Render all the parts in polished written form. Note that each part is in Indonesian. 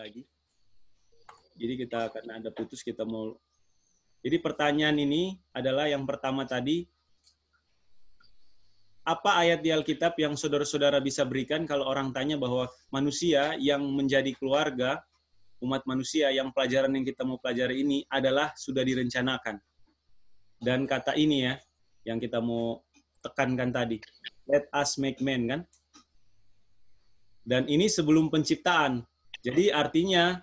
lagi. Jadi kita karena ada putus kita mau. Jadi pertanyaan ini adalah yang pertama tadi, apa ayat di Alkitab yang saudara-saudara bisa berikan kalau orang tanya bahwa manusia yang menjadi keluarga, umat manusia yang pelajaran yang kita mau pelajari ini adalah sudah direncanakan. Dan kata ini ya, yang kita mau tekankan tadi, let us make man, kan? Dan ini sebelum penciptaan. Jadi artinya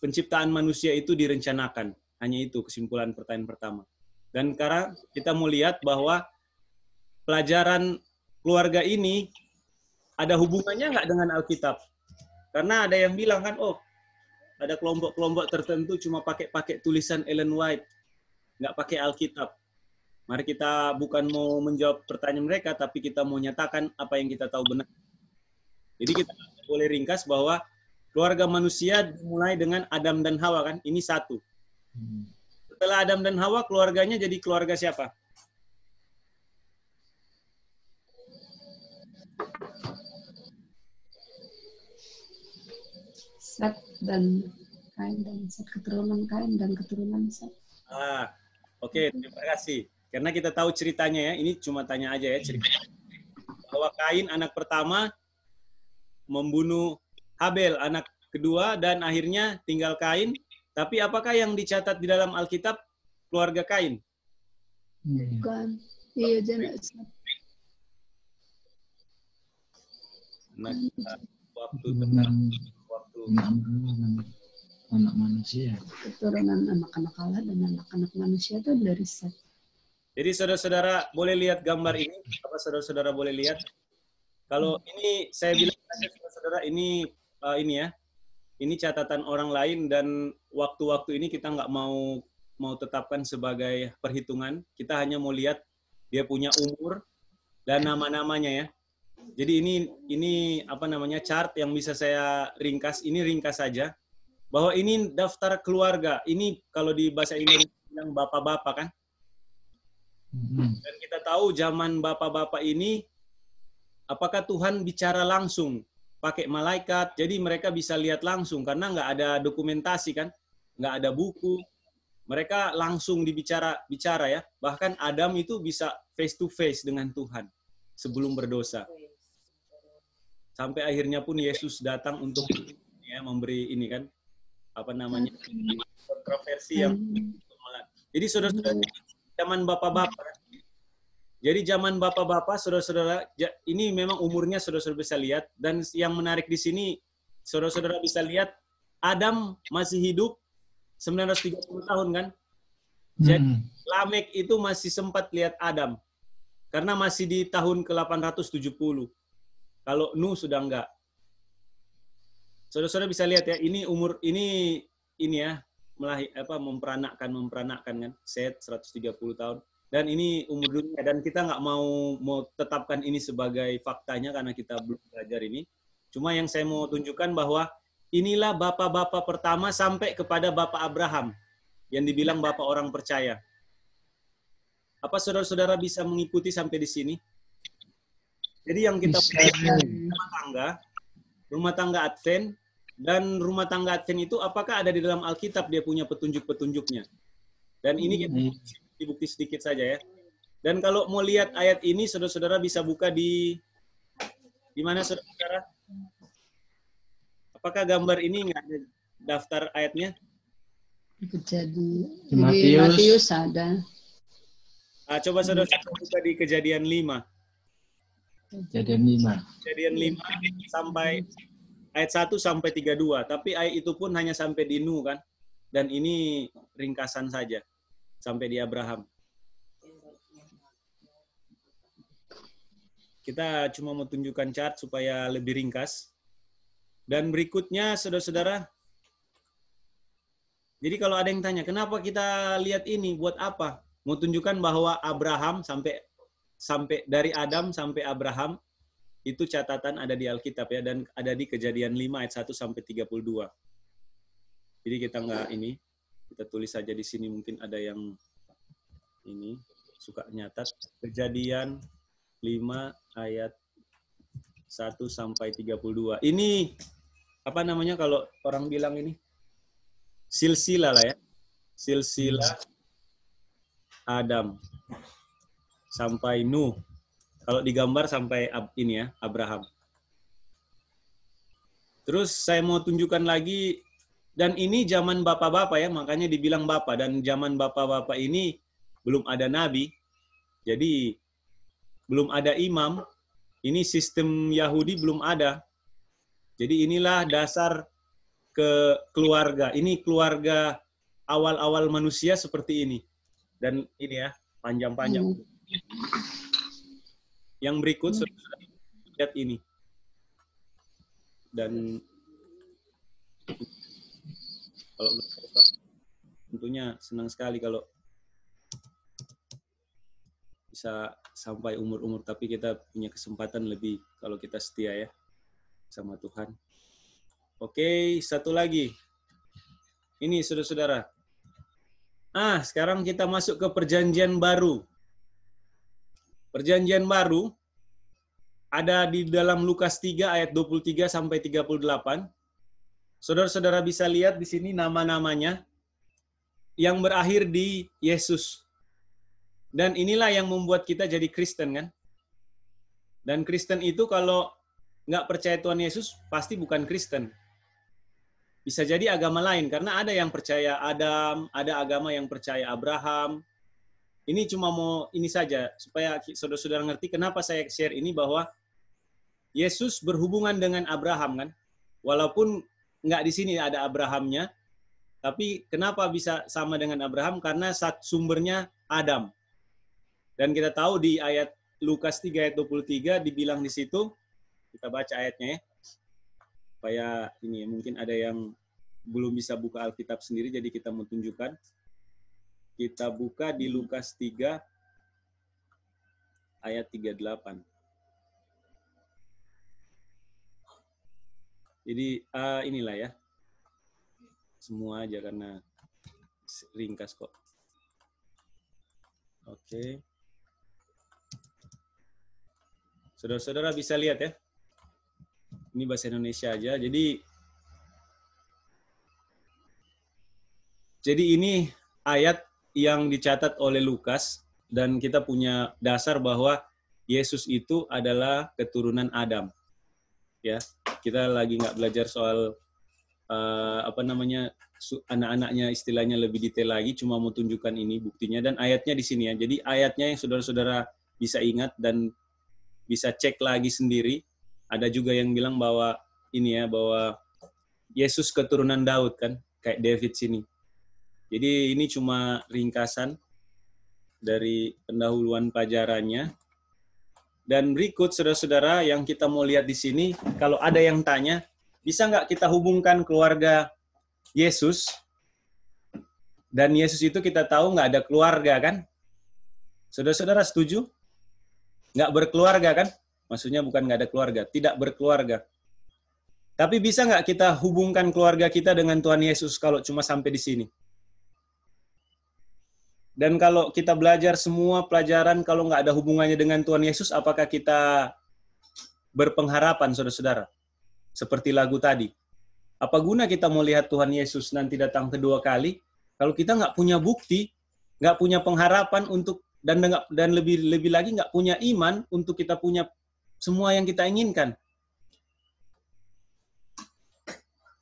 penciptaan manusia itu direncanakan. Hanya itu kesimpulan pertanyaan pertama. Dan karena kita mau lihat bahwa pelajaran keluarga ini ada hubungannya nggak dengan Alkitab? Karena ada yang bilang kan, oh ada kelompok-kelompok tertentu cuma pakai tulisan Ellen White, nggak pakai Alkitab. Mari kita bukan mau menjawab pertanyaan mereka, tapi kita mau nyatakan apa yang kita tahu benar. Jadi kita boleh ringkas bahwa keluarga manusia dimulai dengan Adam dan Hawa, kan? Ini satu. Setelah Adam dan Hawa, keluarganya jadi keluarga siapa? Set dan Kain dan Set, keturunan Kain dan keturunan Set. Oke, terima kasih. Karena kita tahu ceritanya ya, ini cuma tanya aja ya cerita. Bahwa Kain anak pertama membunuh Habel anak kedua dan akhirnya tinggal Kain. Tapi apakah yang dicatat di dalam Alkitab keluarga Kain? Bukan. Iya, jangan. Waktu anak manusia. Keturunan anak-anak Allah dan anak-anak manusia itu dari Set. Jadi saudara-saudara boleh lihat gambar ini? Apa saudara-saudara boleh lihat? Kalau ini saya bilang saudara-saudara ini ya. Ini catatan orang lain dan waktu-waktu ini kita nggak mau tetapkan sebagai perhitungan. Kita hanya mau lihat dia punya umur dan nama-namanya ya. Jadi ini apa namanya chart yang bisa saya ringkas. Ini ringkas saja. Bahwa ini daftar keluarga. Ini kalau di bahasa Indonesia bilang bapak-bapak kan. Dan kita tahu zaman bapak-bapak ini, apakah Tuhan bicara langsung pakai malaikat, jadi mereka bisa lihat langsung karena nggak ada dokumentasi kan, nggak ada buku, mereka langsung bicara ya. Bahkan Adam itu bisa face to face dengan Tuhan sebelum berdosa. Sampai akhirnya pun Yesus datang untuk ya, memberi ini kan, apa namanya, kontroversi yang. Jadi saudara-saudara, zaman bapak-bapak. Jadi zaman bapak-bapak, saudara-saudara, ini memang umurnya saudara-saudara bisa lihat. Dan yang menarik di sini, saudara-saudara bisa lihat, Adam masih hidup 930 tahun kan? Jadi Lamek itu masih sempat lihat Adam. Karena masih di tahun ke-870. Kalau Nuh sudah enggak. Saudara-saudara bisa lihat ya, ini umur, ini ya, memperanakkan kan, Set 130 tahun. Dan ini umur dunia, dan kita nggak mau tetapkan ini sebagai faktanya karena kita belum belajar ini. Cuma yang saya mau tunjukkan bahwa inilah bapak-bapak pertama sampai kepada Bapak Abraham, yang dibilang bapak orang percaya. Apa saudara-saudara bisa mengikuti sampai di sini? Jadi yang kita punya rumah tangga Advent, dan rumah tangga Advent itu apakah ada di dalam Alkitab dia punya petunjuk-petunjuknya? Dan ini kita bukti sedikit saja ya. Dan kalau mau lihat ayat ini, saudara-saudara bisa buka di mana saudara-saudara? Apakah gambar ini nggak ada daftar ayatnya? Di Matius ada. Coba saudara-saudara buka di Kejadian 5. Kejadian 5 sampai ayat 1 sampai 32. Tapi ayat itu pun hanya sampai di Nuh kan. Dan ini ringkasan saja. Sampai di Abraham. Kita cuma mau tunjukkan chart supaya lebih ringkas. Dan berikutnya, saudara-saudara, jadi kalau ada yang tanya, kenapa kita lihat ini, buat apa? Mau tunjukkan bahwa Abraham sampai dari Adam sampai Abraham, itu catatan ada di Alkitab ya, dan ada di Kejadian 5 ayat 1 sampai 32. Jadi kita nggak ini, kita tulis saja di sini, mungkin ada yang ini suka nyatat. Kejadian 5 ayat 1 sampai 32. Ini apa namanya kalau orang bilang ini? Silsilah lah ya. Silsilah Adam sampai Nuh. Kalau digambar sampai ini ya, Abraham. Terus saya mau tunjukkan lagi, dan ini zaman bapak-bapak ya, makanya dibilang bapak. Dan zaman bapak-bapak ini belum ada nabi, jadi belum ada imam. Ini sistem Yahudi belum ada. Jadi inilah dasar ke keluarga. Ini keluarga awal-awal manusia seperti ini. Dan ini ya, panjang-panjang. Yang berikut, saudara, lihat ini. Dan kalau tentunya senang sekali kalau bisa sampai umur-umur, tapi kita punya kesempatan lebih kalau kita setia ya sama Tuhan. Oke, satu lagi. Ini saudara-saudara. Sekarang kita masuk ke perjanjian baru. Perjanjian baru ada di dalam Lukas 3 ayat 23 sampai 38. Saudara-saudara bisa lihat di sini nama-namanya yang berakhir di Yesus. Dan inilah yang membuat kita jadi Kristen kan. Dan Kristen itu kalau nggak percaya Tuhan Yesus, pasti bukan Kristen. Bisa jadi agama lain, karena ada yang percaya Adam, ada agama yang percaya Abraham. Ini cuma mau ini saja, supaya saudara-saudara ngerti kenapa saya share ini, bahwa Yesus berhubungan dengan Abraham kan. Walaupun nggak di sini ada Abrahamnya, tapi kenapa bisa sama dengan Abraham? Karena sumbernya Adam. Dan kita tahu di ayat Lukas 3 ayat 23 dibilang di situ, kita baca ayatnya ya. Supaya ini mungkin ada yang belum bisa buka Alkitab sendiri, jadi kita mau tunjukkan. Kita buka di Lukas 3 ayat 38. Jadi inilah ya. Semua aja karena ringkas kok. Oke. Saudara-saudara bisa lihat ya. Ini bahasa Indonesia aja. Jadi ini ayat yang dicatat oleh Lukas, dan kita punya dasar bahwa Yesus itu adalah keturunan Adam. Ya, kita lagi nggak belajar soal anak-anaknya, istilahnya lebih detail lagi, cuma mau tunjukkan ini buktinya, dan ayatnya di sini ya. Jadi ayatnya yang saudara-saudara bisa ingat dan bisa cek lagi sendiri. Ada juga yang bilang bahwa ini ya, bahwa Yesus keturunan Daud kan, kayak David sini. Jadi ini cuma ringkasan dari pendahuluan pelajarannya. Dan berikut saudara-saudara yang kita mau lihat di sini, kalau ada yang tanya, bisa nggak kita hubungkan keluarga Yesus? Dan Yesus itu kita tahu nggak ada keluarga kan? Saudara-saudara setuju? Nggak berkeluarga kan? Maksudnya bukan nggak ada keluarga, tidak berkeluarga. Tapi bisa nggak kita hubungkan keluarga kita dengan Tuhan Yesus kalau cuma sampai di sini? Dan kalau kita belajar semua pelajaran, kalau nggak ada hubungannya dengan Tuhan Yesus, apakah kita berpengharapan, saudara-saudara? Seperti lagu tadi. Apa guna kita mau lihat Tuhan Yesus nanti datang kedua kali, kalau kita nggak punya bukti, nggak punya pengharapan untuk, dan lebih lagi nggak punya iman untuk kita punya semua yang kita inginkan.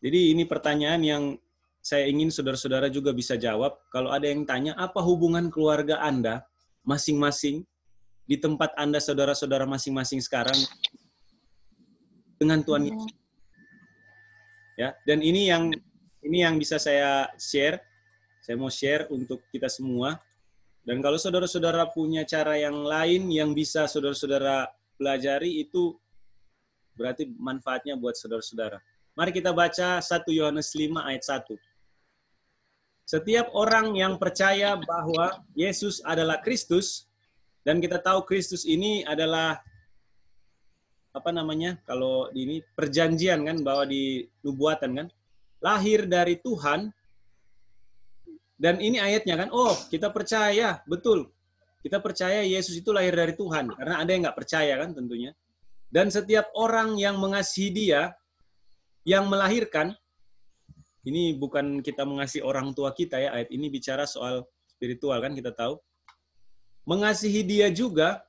Jadi ini pertanyaan yang saya ingin saudara-saudara juga bisa jawab. Kalau ada yang tanya, apa hubungan keluarga Anda masing-masing di tempat Anda, saudara-saudara masing-masing sekarang dengan Tuhan Yesus? Ya, dan ini yang bisa saya share. Saya mau share untuk kita semua. Dan kalau saudara-saudara punya cara yang lain yang bisa saudara-saudara pelajari, itu berarti manfaatnya buat saudara-saudara. Mari kita baca 1 Yohanes 5 ayat 1. Setiap orang yang percaya bahwa Yesus adalah Kristus, dan kita tahu Kristus ini adalah kalau di ini perjanjian kan, bahwa di nubuatan kan, lahir dari Tuhan. Dan ini ayatnya kan, kita percaya, betul. Kita percaya Yesus itu lahir dari Tuhan, karena ada yang nggak percaya kan tentunya. Dan setiap orang yang mengasihi Dia, Yang melahirkan, ini bukan kita mengasihi orang tua kita ya, ayat ini bicara soal spiritual kan, kita tahu. Mengasihi dia juga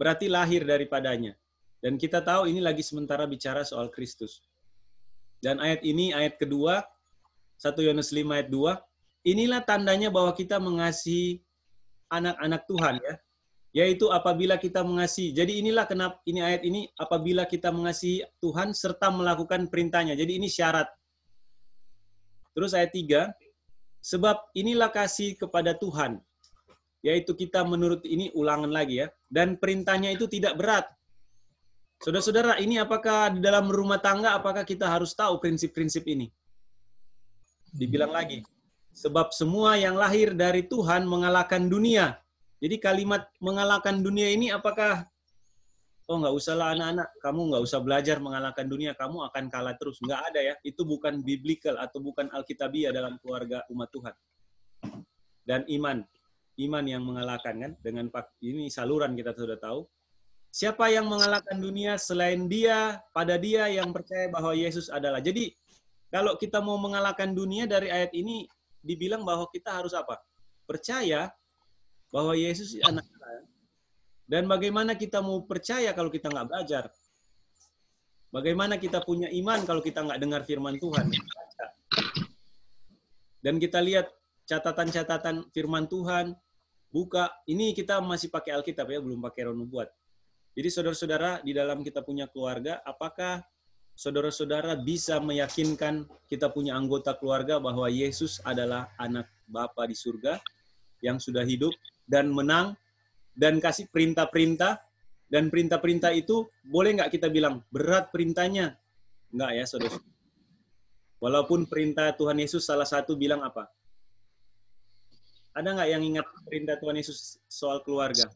berarti lahir daripadanya. Dan kita tahu ini lagi sementara bicara soal Kristus. Dan ayat ini, ayat kedua, 1 Yohanes 5 ayat 2, inilah tandanya bahwa kita mengasihi anak-anak Tuhan ya. Yaitu apabila kita mengasihi. Jadi inilah kenapa ini ayat ini, apabila kita mengasihi Tuhan serta melakukan perintahnya. Jadi ini syarat. Terus ayat 3, sebab inilah kasih kepada Tuhan. Yaitu kita menurut ini ulangan lagi ya. Dan perintahnya itu tidak berat. Saudara-saudara, ini apakah di dalam rumah tangga, apakah kita harus tahu prinsip-prinsip ini? Dibilang lagi, sebab semua yang lahir dari Tuhan mengalahkan dunia. Jadi kalimat mengalahkan dunia ini apakah, oh nggak usahlah anak-anak, kamu nggak usah belajar mengalahkan dunia, kamu akan kalah terus. Nggak ada ya, itu bukan biblical atau bukan alkitabiah dalam keluarga umat Tuhan. Dan iman yang mengalahkan kan, dengan ini saluran kita sudah tahu. Siapa yang mengalahkan dunia selain dia, pada dia yang percaya bahwa Yesus adalah. Jadi kalau kita mau mengalahkan dunia dari ayat ini, dibilang bahwa kita harus apa? Percaya bahwa Yesus anak Allah. Dan bagaimana kita mau percaya kalau kita nggak belajar? Bagaimana kita punya iman kalau kita nggak dengar firman Tuhan? Dan kita lihat catatan-catatan firman Tuhan, buka. Ini kita masih pakai Alkitab ya, belum pakai Roh Nubuat. Jadi saudara-saudara, di dalam kita punya keluarga, apakah saudara-saudara bisa meyakinkan kita punya anggota keluarga bahwa Yesus adalah anak Bapa di surga yang sudah hidup dan menang dan kasih perintah-perintah, dan perintah-perintah itu boleh nggak kita bilang berat perintahnya? Nggak ya saudara. Walaupun perintah Tuhan Yesus salah satu bilang apa? Ada nggak yang ingat perintah Tuhan Yesus soal keluarga?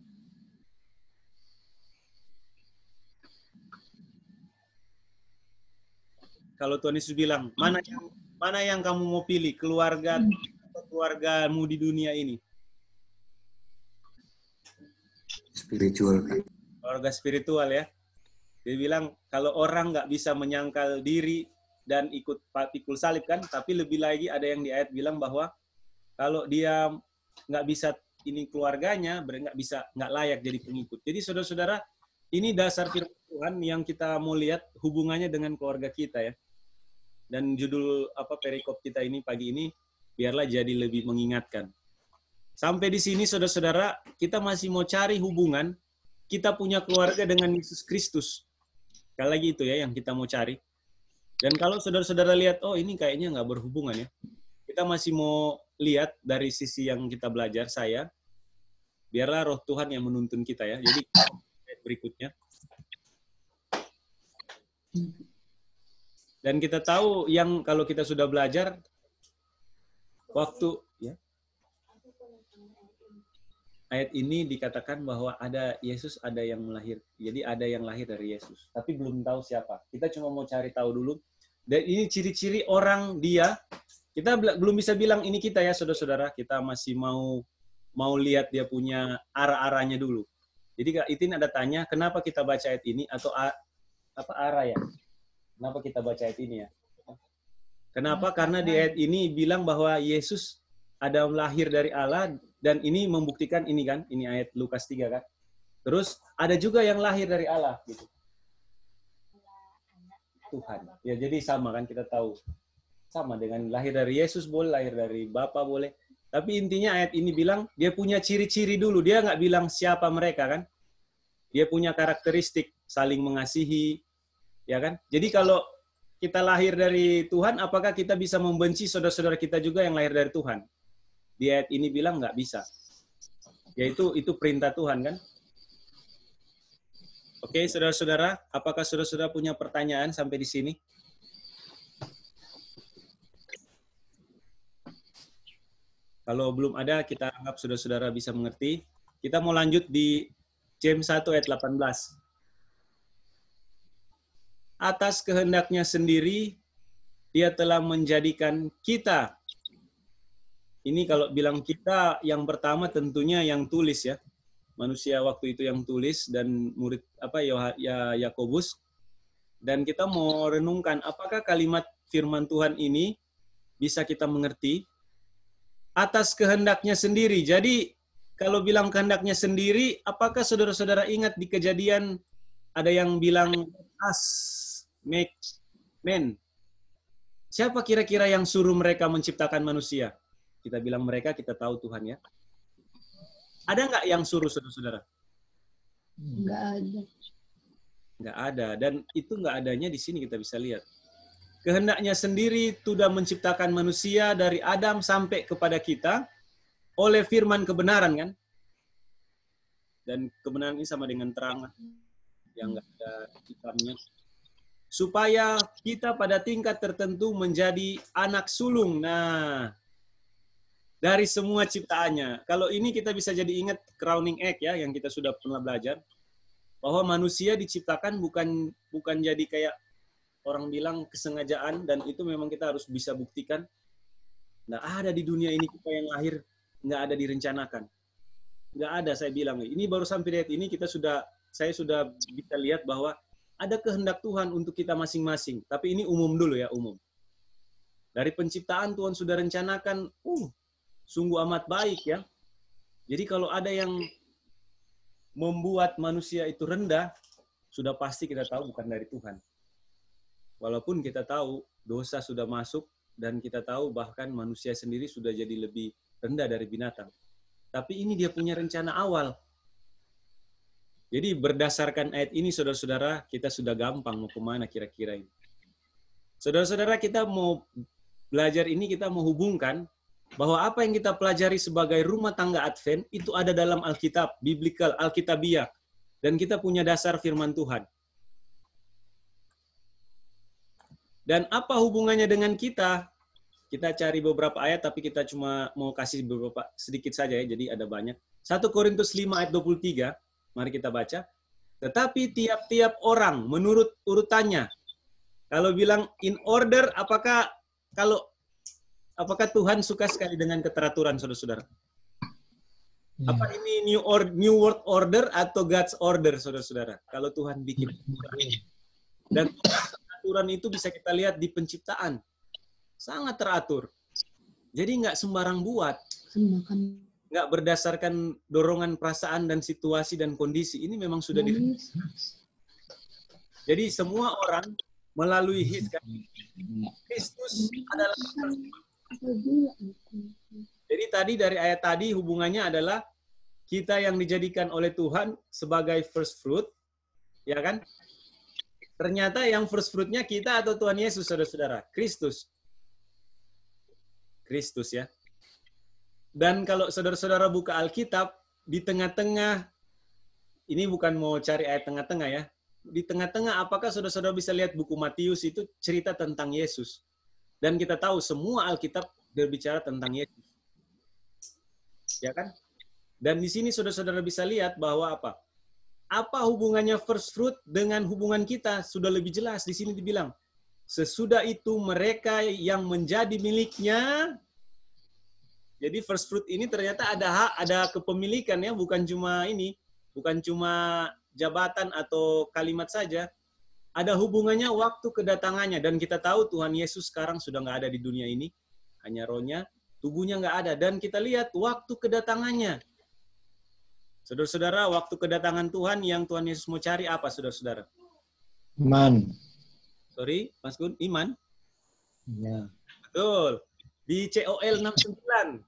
Kalau Tuhan Yesus bilang, mana yang kamu mau pilih, keluarga atau keluargamu di dunia ini? Spiritual kan. Keluarga spiritual ya. Dia bilang kalau orang nggak bisa menyangkal diri dan ikut pikul salib kan, tapi lebih lagi ada yang di ayat bilang bahwa kalau dia nggak bisa ini keluarganya, nggak layak jadi pengikut. Jadi saudara-saudara, ini dasar firman Tuhan yang kita mau lihat hubungannya dengan keluarga kita ya. Dan judul perikop kita ini pagi ini biarlah jadi lebih mengingatkan. Sampai di sini saudara-saudara, kita masih mau cari hubungan kita punya keluarga dengan Yesus Kristus. Sekali lagi itu ya yang kita mau cari. Dan kalau saudara-saudara lihat, oh ini kayaknya nggak berhubungan ya. Kita masih mau lihat dari sisi yang kita belajar, biarlah Roh Tuhan yang menuntun kita ya. Jadi berikutnya. Dan kita tahu yang kalau kita sudah belajar, waktu ya, ayat ini dikatakan bahwa ada Yesus, ada yang lahir. Jadi ada yang lahir dari Yesus. Tapi belum tahu siapa. Kita cuma mau cari tahu dulu. Dan ini ciri-ciri orang dia. Kita belum bisa bilang ini kita ya saudara-saudara. Kita masih mau lihat dia punya arah-arahnya dulu. Jadi itu ada tanya, kenapa kita baca ayat ini? Atau arah ya? Kenapa kita baca ayat ini ya? Kenapa? Karena di ayat ini bilang bahwa Yesus ada lahir dari Allah, dan ini membuktikan ini kan, ini ayat Lukas 3 kan. Terus ada juga yang lahir dari Allah gitu. Tuhan. Ya jadi sama kan, kita tahu. Sama dengan lahir dari Yesus boleh, lahir dari Bapa boleh. Tapi intinya ayat ini bilang dia punya ciri-ciri dulu. Dia nggak bilang siapa mereka kan. Dia punya karakteristik saling mengasihi, ya kan? Jadi kalau kita lahir dari Tuhan, apakah kita bisa membenci saudara-saudara kita juga yang lahir dari Tuhan? Di ayat ini bilang nggak bisa. Yaitu itu perintah Tuhan kan? Oke, saudara-saudara, apakah saudara-saudara punya pertanyaan sampai di sini? Kalau belum ada, kita anggap saudara-saudara bisa mengerti. Kita mau lanjut di James 1 ayat 18. Atas kehendaknya sendiri, dia telah menjadikan kita. Ini kalau bilang kita, yang pertama tentunya yang tulis ya. Manusia waktu itu yang tulis dan murid Yakobus. Dan kita mau renungkan apakah kalimat firman Tuhan ini bisa kita mengerti atas kehendaknya sendiri. Jadi kalau bilang kehendaknya sendiri, apakah saudara-saudara ingat di Kejadian ada yang bilang us make men? Siapa kira-kira yang suruh mereka menciptakan manusia? Kita bilang mereka, kita tahu Tuhan ya. Ada nggak yang suruh saudara-saudara? Nggak ada. Nggak ada. Dan itu nggak adanya di sini kita bisa lihat. Kehendaknya sendiri sudah menciptakan manusia dari Adam sampai kepada kita oleh firman kebenaran kan? Dan kebenaran ini sama dengan terang yang nggak ada hitamnya. Supaya kita pada tingkat tertentu menjadi anak sulung. Nah, dari semua ciptaannya. Kalau ini kita bisa jadi ingat crowning egg ya, yang kita sudah pernah belajar. Bahwa manusia diciptakan bukan jadi kayak orang bilang kesengajaan, dan itu memang kita harus bisa buktikan. Nggak ada di dunia ini kita yang lahir, nggak ada direncanakan. Nggak ada, saya bilang. Ini baru sampai lihat ini, saya sudah bisa lihat bahwa ada kehendak Tuhan untuk kita masing-masing. Tapi ini umum dulu ya, umum. Dari penciptaan Tuhan sudah rencanakan, sungguh amat baik ya. Jadi kalau ada yang membuat manusia itu rendah, sudah pasti kita tahu bukan dari Tuhan. Walaupun kita tahu dosa sudah masuk dan kita tahu bahkan manusia sendiri sudah jadi lebih rendah dari binatang. Tapi ini dia punya rencana awal. Jadi berdasarkan ayat ini, saudara-saudara, kita sudah gampang mau kemana kira-kira ini. Saudara-saudara, kita mau belajar ini, kita mau hubungkan bahwa apa yang kita pelajari sebagai rumah tangga Advent, itu ada dalam Alkitab, Biblical, Alkitabiah. Dan kita punya dasar firman Tuhan. Dan apa hubungannya dengan kita? Kita cari beberapa ayat, tapi kita cuma mau kasih beberapa sedikit saja ya, jadi ada banyak. 1 Korintus 5 ayat 23, mari kita baca. Tetapi tiap-tiap orang menurut urutannya. Kalau bilang in order, apakah Tuhan suka sekali dengan keteraturan, saudara-saudara? Apa ini new world order atau God's order, saudara-saudara? Kalau Tuhan bikin. Dan aturan itu bisa kita lihat di penciptaan. Sangat teratur. Jadi nggak sembarang buat. Nggak berdasarkan dorongan perasaan dan situasi dan kondisi. Ini memang sudah Jadi semua orang melalui Kristus adalah. Jadi tadi dari ayat tadi hubungannya adalah kita yang dijadikan oleh Tuhan sebagai first fruit, ya kan? Ternyata yang first fruit-nya kita atau Tuhan Yesus, saudara-saudara? Kristus. Kristus ya. Dan kalau saudara-saudara buka Alkitab, di tengah-tengah, ini bukan mau cari ayat tengah-tengah ya, di tengah-tengah apakah saudara-saudara bisa lihat buku Matius itu cerita tentang Yesus. Dan kita tahu semua Alkitab berbicara tentang Yesus. Ya kan? Dan di sini saudara-saudara bisa lihat bahwa apa? Apa hubungannya first fruit dengan hubungan kita? Sudah lebih jelas di sini dibilang. Sesudah itu mereka yang menjadi miliknya. Jadi first fruit ini ternyata ada hak, ada kepemilikan ya, bukan cuma ini, bukan cuma jabatan atau kalimat saja. Ada hubungannya waktu kedatangannya, dan kita tahu Tuhan Yesus sekarang sudah nggak ada di dunia ini, hanya rohnya, tubuhnya nggak ada. Dan kita lihat waktu kedatangannya. Saudara-saudara, waktu kedatangan Tuhan yang Tuhan Yesus mau cari apa, saudara-saudara? Iman. Sorry, Mas Gun, iman? Ya. Betul. Di COL 69.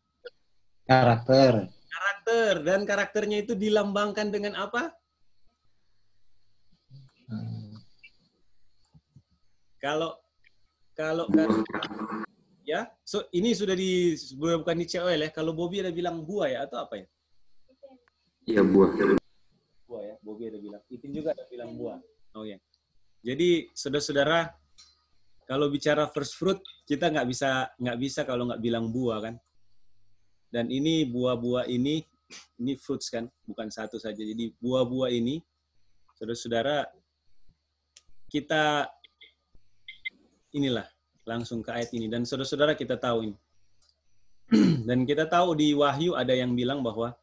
Karakter. Karakter. Dan karakternya itu dilambangkan dengan apa? Kalau ya, so ini sudah bukan di COL ya. Kalau Bobby ada bilang buah ya atau apa ya? Iya, buah. Buah ya, Bobby ada bilang. Itin juga ada bilang buah. Oh ya. Jadi saudara-saudara, kalau bicara first fruit, kita nggak bisa kalau nggak bilang buah kan. Dan ini buah-buah ini fruits kan, bukan satu saja. Jadi buah-buah ini, saudara-saudara, kita inilah langsung ke ayat ini. Dan saudara-saudara kita tahu ini. Dan kita tahu di Wahyu ada yang bilang bahwa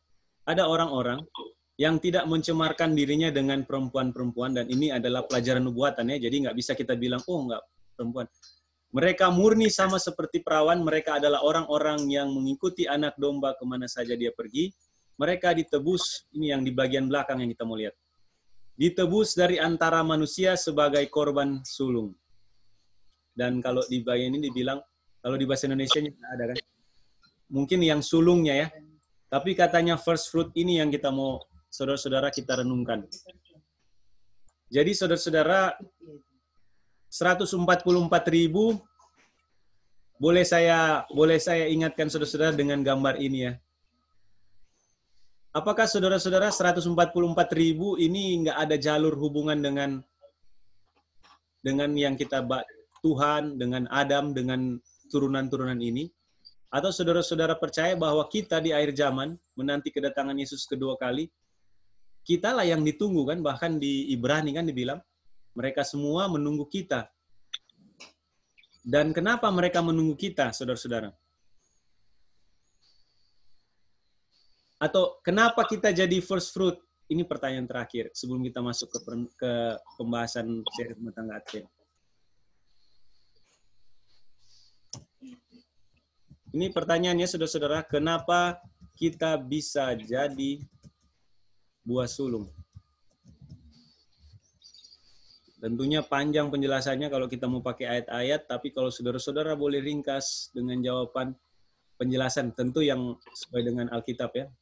ada orang-orang yang tidak mencemarkan dirinya dengan perempuan-perempuan, dan ini adalah pelajaran nubuatan ya, jadi nggak bisa kita bilang, oh nggak perempuan. Mereka murni sama seperti perawan, mereka adalah orang-orang yang mengikuti anak domba kemana saja dia pergi. Mereka ditebus, ini yang di bagian belakang yang kita mau lihat. Ditebus dari antara manusia sebagai korban sulung. Dan kalau di bagian ini dibilang, kalau di bahasa Indonesianya ada kan, mungkin yang sulungnya ya. Tapi katanya first fruit ini yang kita mau, saudara-saudara, kita renungkan. Jadi saudara-saudara, 144.000, boleh saya ingatkan saudara-saudara dengan gambar ini ya. Apakah saudara-saudara 144.000 ini nggak ada jalur hubungan dengan yang kita Tuhan, dengan Adam, dengan turunan-turunan ini? Atau saudara-saudara percaya bahwa kita di akhir zaman, menanti kedatangan Yesus kedua kali, kitalah yang ditunggu kan, bahkan di Ibrani kan dibilang, mereka semua menunggu kita. Dan kenapa mereka menunggu kita, saudara-saudara? Atau kenapa kita jadi first fruit? Ini pertanyaan terakhir sebelum kita masuk ke pembahasan seri rumah tangga Advent. Ini pertanyaannya, saudara-saudara, kenapa kita bisa jadi buah sulung? Tentunya panjang penjelasannya kalau kita mau pakai ayat-ayat, tapi kalau saudara-saudara boleh ringkas dengan jawaban penjelasan, tentu yang sesuai dengan Alkitab ya.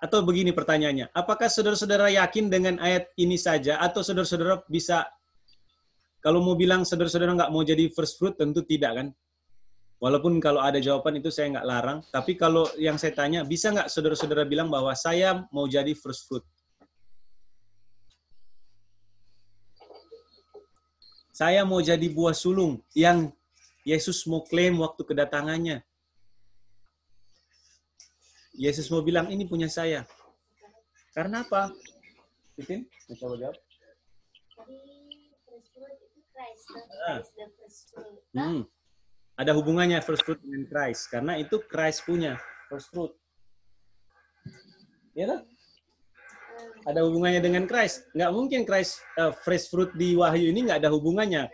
Atau begini pertanyaannya, apakah saudara-saudara yakin dengan ayat ini saja, atau saudara-saudara bisa, kalau mau bilang saudara-saudara nggak mau jadi first fruit, tentu tidak kan? Walaupun kalau ada jawaban itu saya nggak larang, tapi kalau yang saya tanya, bisa nggak saudara-saudara bilang bahwa saya mau jadi first fruit? Saya mau jadi buah sulung yang Yesus mau klaim waktu kedatangannya. Yesus mau bilang, ini punya saya. Karena apa? Titin, coba jawab. Ada hubungannya first fruit dengan Christ. Karena itu Christ punya first fruit. Iya kan? Ada hubungannya dengan Christ. Nggak mungkin Christ fresh fruit di Wahyu ini nggak ada hubungannya.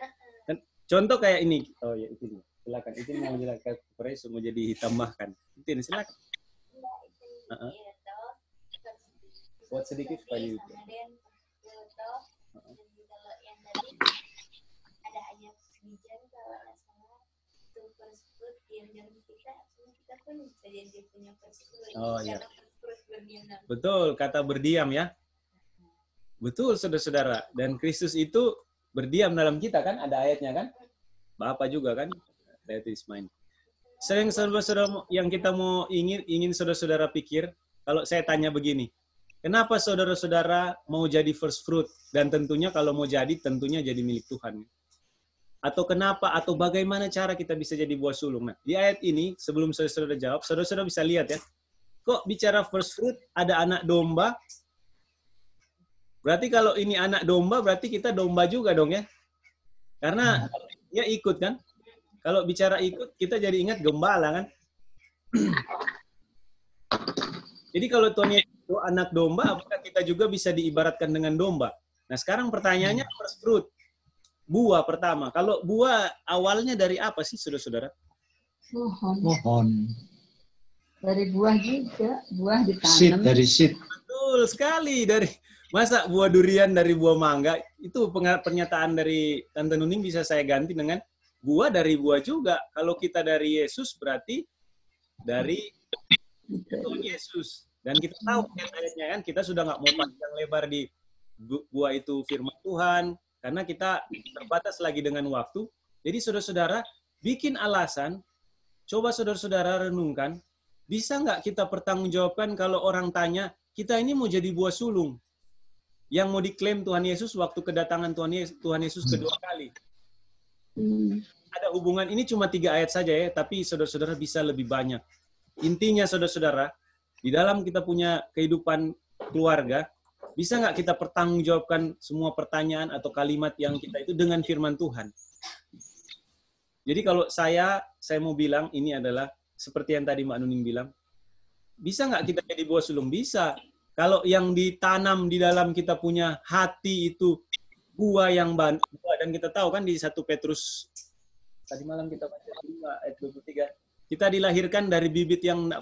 Contoh kayak ini. Oh ya, itu silakan. Itu mau jelaskan Christ mau jadi ditambahkan. Itu silakan. Buat sedikit supaya itu. Ada ayat bijan kalau nggak salah itu first fruit yang kita pun bisa jadi punya first fruit. Oh ya. Berdiam. Betul, kata berdiam ya. Betul, saudara-saudara. Dan Kristus itu berdiam dalam kita kan, ada ayatnya kan? Bapa juga kan? That is mine. Sering saudara-saudara yang kita mau ingin saudara-saudara pikir, kalau saya tanya begini, kenapa saudara-saudara mau jadi first fruit? Dan tentunya kalau mau jadi, tentunya jadi milik Tuhan. Atau kenapa, atau bagaimana cara kita bisa jadi buah sulung? Nah, di ayat ini, sebelum saudara-saudara jawab, saudara-saudara bisa lihat ya, kok bicara first fruit, ada anak domba? Berarti kalau ini anak domba, berarti kita domba juga dong ya? Karena dia ikut kan? Kalau bicara ikut, kita jadi ingat gembala kan? Jadi kalau Tuhan Yesus itu anak domba, apakah kita juga bisa diibaratkan dengan domba? Nah sekarang pertanyaannya first fruit. Buah pertama. Kalau buah awalnya dari apa sih saudara-saudara? Pohon. Dari buah juga, buah ditanam. Seed, dari seed. Betul sekali. Masa buah durian dari buah mangga? Itu pernyataan dari Tante Nuning bisa saya ganti dengan buah dari buah juga. Kalau kita dari Yesus berarti dari Tuhan Yesus. Dan kita tahu ayatnya kan, kita sudah nggak mau panjang lebar di buah itu firman Tuhan, karena kita terbatas lagi dengan waktu. Jadi saudara-saudara, bikin alasan, coba saudara-saudara renungkan, bisa nggak kita pertanggungjawabkan kalau orang tanya, kita ini mau jadi buah sulung yang mau diklaim Tuhan Yesus waktu kedatangan Tuhan Yesus kedua kali. Ada hubungan, ini cuma 3 ayat saja ya, tapi saudara-saudara bisa lebih banyak. Intinya saudara-saudara, di dalam kita punya kehidupan keluarga, bisa nggak kita pertanggungjawabkan semua pertanyaan atau kalimat yang kita itu dengan firman Tuhan? Jadi kalau saya mau bilang ini adalah seperti yang tadi Mbak Nuning bilang, Bisa nggak kita jadi buah sulung? Bisa. Kalau yang ditanam di dalam kita punya hati itu buah yang buah, dan kita tahu kan di 1 Petrus tadi malam kita baca 5 ayat 23, kita dilahirkan dari bibit yang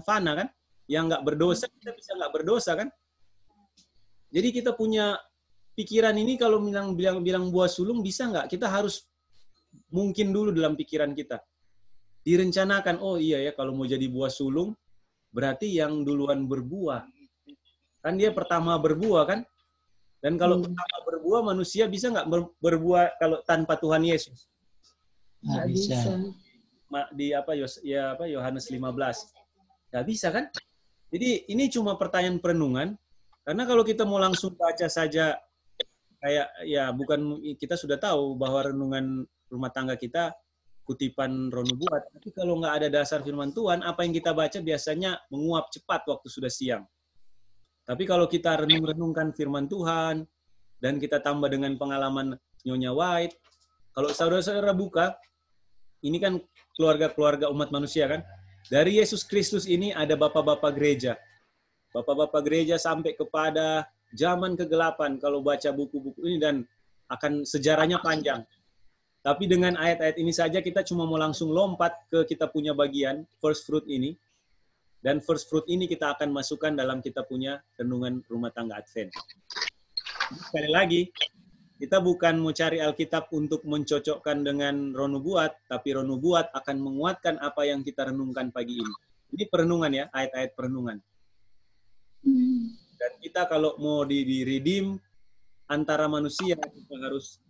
fana kan, yang nggak berdosa, kita bisa nggak berdosa kan? Jadi kita punya pikiran ini, kalau bilang buah sulung bisa nggak? Kita harus mungkin dulu dalam pikiran kita direncanakan, oh iya ya, kalau mau jadi buah sulung berarti yang duluan berbuah kan, dia pertama berbuah kan. Dan kalau pertama berbuah, manusia bisa nggak berbuah kalau tanpa Tuhan Yesus? Nggak bisa. Di Yohanes 15 nggak bisa kan? Jadi ini cuma pertanyaan perenungan, karena kalau kita mau langsung baca saja kayak ya, bukan, kita sudah tahu bahwa renungan rumah tangga kita kutipan Roh Nubuat, tapi kalau nggak ada dasar firman Tuhan, apa yang kita baca biasanya menguap cepat waktu sudah siang. Tapi kalau kita renungkan firman Tuhan dan kita tambah dengan pengalaman Nyonya White, kalau saudara-saudara buka, ini kan keluarga-keluarga umat manusia kan. Dari Yesus Kristus ini ada bapak-bapak gereja. Bapak-bapak gereja sampai kepada zaman kegelapan kalau baca buku-buku ini, dan akan sejarahnya panjang. Tapi dengan ayat-ayat ini saja kita cuma mau langsung lompat ke kita punya bagian first fruit ini. Dan first fruit ini kita akan masukkan dalam kita punya renungan rumah tangga Advent. Sekali lagi, kita bukan mau cari Alkitab untuk mencocokkan dengan Roh Nubuat, tapi Roh Nubuat akan menguatkan apa yang kita renungkan pagi ini. Ini perenungan ya, ayat-ayat perenungan. Dan kita kalau mau di-redeem antara manusia, kita harus,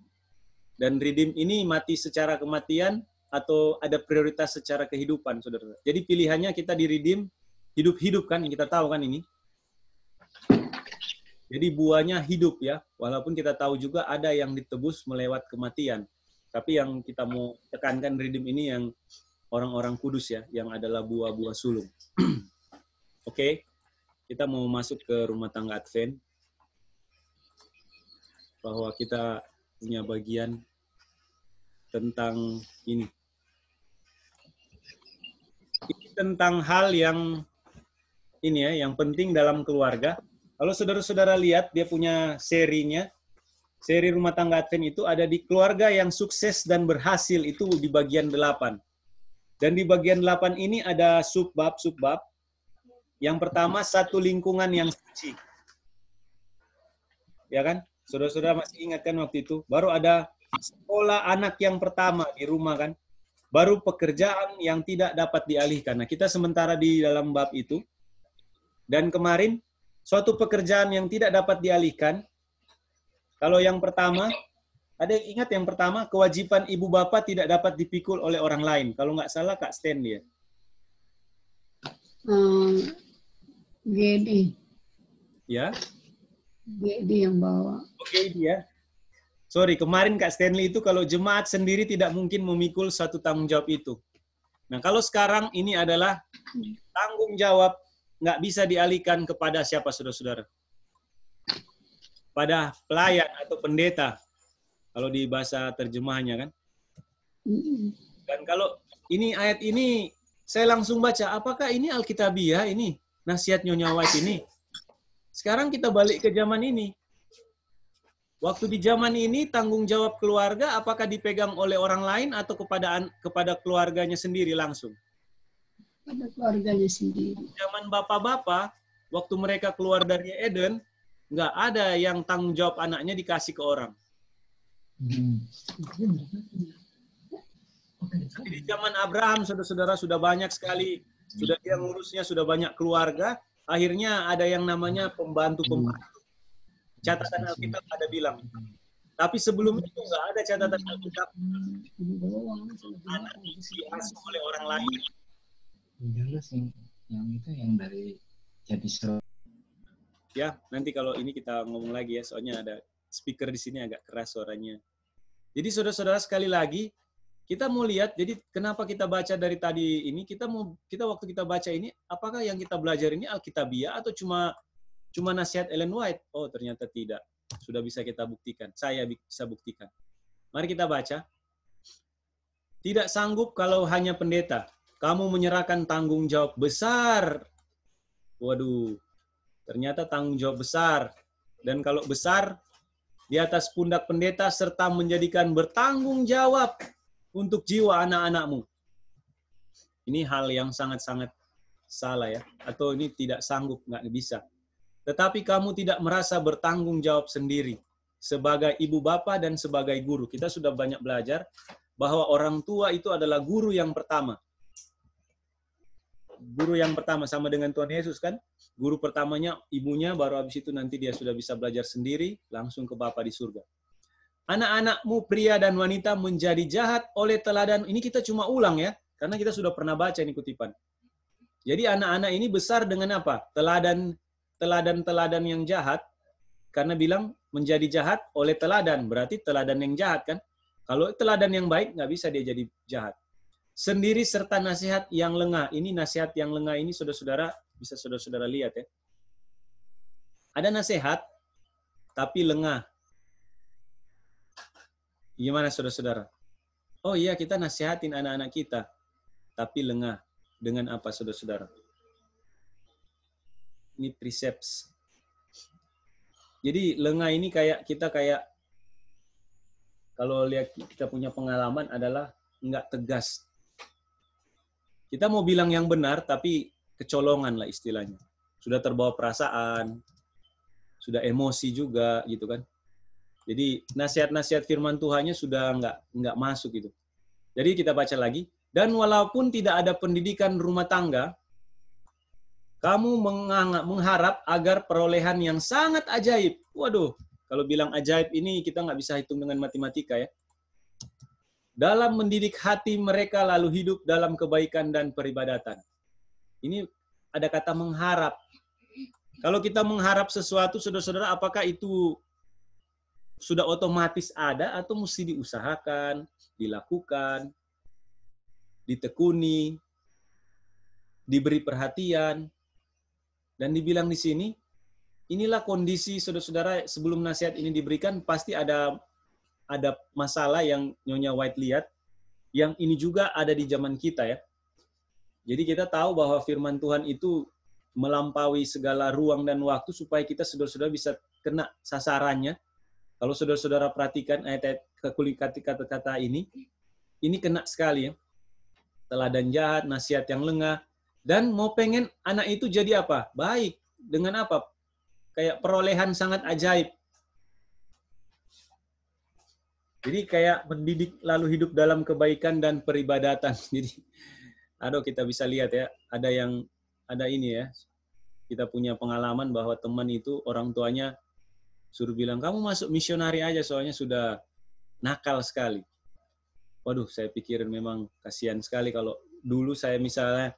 dan redeem ini mati secara kematian atau ada prioritas secara kehidupan, saudara. Jadi pilihannya kita di-redeem hidup-hidup kan, kita tahu kan ini. Jadi buahnya hidup ya, walaupun kita tahu juga ada yang ditebus melewat kematian. Tapi yang kita mau tekankan redeem ini yang orang-orang kudus ya, yang adalah buah-buah sulung. Oke, kita mau masuk ke rumah tangga Advent. Bahwa kita punya bagian tentang ini. Ini tentang hal yang ini ya, yang penting dalam keluarga. Kalau saudara-saudara lihat, dia punya serinya. Seri rumah tangga Advent itu ada di keluarga yang sukses dan berhasil, itu di bagian 8. Dan di bagian 8 ini ada subbab-subbab. Yang pertama, satu lingkungan yang suci. Ya kan? Saudara-saudara masih ingat kan waktu itu? Baru ada sekolah anak yang pertama di rumah kan? Baru pekerjaan yang tidak dapat dialihkan. Nah, kita sementara di dalam bab itu. Dan kemarin, suatu pekerjaan yang tidak dapat dialihkan. Kalau yang pertama, ada yang ingat yang pertama, kewajiban ibu bapak tidak dapat dipikul oleh orang lain. Kalau nggak salah, Kak Stanley ya? GD. Ya? GD yang bawa. Oke, dia. Sorry, kemarin Kak Stanley itu kalau jemaat sendiri tidak mungkin memikul satu tanggung jawab itu. Nah, kalau sekarang ini adalah tanggung jawab nggak bisa dialihkan kepada siapa, saudara-saudara? Pada pelayan atau pendeta, kalau di bahasa terjemahannya kan. Dan kalau ini ayat ini, saya langsung baca, apakah ini Alkitabiah ini? Nasihat Nyonya White ini? Sekarang kita balik ke zaman ini. Waktu di zaman ini, tanggung jawab keluarga apakah dipegang oleh orang lain atau kepada keluarganya sendiri langsung? Pada keluarganya sendiri. Zaman bapak-bapak, waktu mereka keluar dari Eden, nggak ada yang tanggung jawab anaknya dikasih ke orang. Di zaman Abraham, saudara-saudara, sudah banyak sekali, sudah dia ngurusnya, sudah banyak keluarga, akhirnya ada yang namanya pembantu-pembantu. Catatan Alkitab ada bilang. Tapi sebelum itu nggak ada catatan Alkitab. Anak diasuh oleh orang lain. Jelas yang itu yang dari jadi Ya, nanti kalau ini kita ngomong lagi ya, soalnya ada speaker di sini agak keras suaranya. Jadi saudara-saudara, sekali lagi kita mau lihat, jadi kenapa kita baca dari tadi ini, kita waktu kita baca ini, apakah yang kita belajar ini Alkitabiah atau cuma nasihat Ellen White? Oh, ternyata tidak. Sudah bisa kita buktikan. Saya bisa buktikan. Mari kita baca. Tidak sanggup kalau hanya pendeta. Kamu menyerahkan tanggung jawab besar Waduh, ternyata tanggung jawab besar. Dan kalau besar, di atas pundak pendeta serta menjadikan bertanggung jawab untuk jiwa anak-anakmu. Ini hal yang sangat-sangat salah ya. Atau ini tidak sanggup, nggak bisa. Tetapi kamu tidak merasa bertanggung jawab sendiri. Sebagai ibu bapa dan sebagai guru. Kita sudah banyak belajar bahwa orang tua itu adalah guru yang pertama. Guru yang pertama sama dengan Tuhan Yesus kan? Guru pertamanya ibunya, baru habis itu nanti dia sudah bisa belajar sendiri, langsung ke Bapa di surga. Anak-anakmu pria dan wanita menjadi jahat oleh teladan. Ini kita cuma ulang ya, karena kita sudah pernah baca ini kutipan. Jadi anak-anak ini besar dengan apa? Teladan yang jahat, karena bilang menjadi jahat oleh teladan, berarti teladan yang jahat kan? Kalau teladan yang baik, nggak bisa dia jadi jahat. Sendiri serta nasihat yang lengah. Ini nasihat yang lengah ini saudara-saudara, bisa saudara-saudara lihat ya. Ada nasihat, tapi lengah. Gimana saudara-saudara? Oh iya, kita nasihatin anak-anak kita, tapi lengah. Dengan apa saudara-saudara? Ini precepts. Jadi lengah ini kita kalau lihat kita punya pengalaman adalah nggak tegas. Kita mau bilang yang benar, tapi kecolongan lah istilahnya. Sudah terbawa perasaan, sudah emosi juga, gitu kan. Jadi nasihat-nasihat firman Tuhannya sudah nggak masuk gitu. Jadi kita baca lagi. Dan walaupun tidak ada pendidikan rumah tangga, kamu mengharap agar perolehan yang sangat ajaib. Waduh, kalau bilang ajaib ini kita nggak bisa hitung dengan matematika ya. Dalam mendidik hati mereka lalu hidup dalam kebaikan dan peribadatan. Ini ada kata mengharap. Kalau kita mengharap sesuatu, saudara-saudara, apakah itu sudah otomatis ada atau mesti diusahakan, dilakukan, ditekuni, diberi perhatian, dan dibilang di sini, inilah kondisi saudara-saudara sebelum nasihat ini diberikan, pasti ada masalah yang Nyonya White lihat, yang ini juga ada di zaman kita ya. Jadi kita tahu bahwa firman Tuhan itu melampaui segala ruang dan waktu supaya kita saudara-saudara bisa kena sasarannya. Kalau saudara-saudara perhatikan ayat-ayat kata-kata ini kena sekali ya. Teladan jahat, nasihat yang lengah, dan mau pengen anak itu jadi apa? Baik. Dengan apa? Kayak perolehan sangat ajaib. Jadi kayak mendidik lalu hidup dalam kebaikan dan peribadatan. Jadi, kita bisa lihat ya, ada ini ya, kita punya pengalaman bahwa teman itu orang tuanya suruh bilang, kamu masuk misionari aja soalnya sudah nakal sekali. Waduh, saya pikirin memang kasihan sekali kalau dulu saya misalnya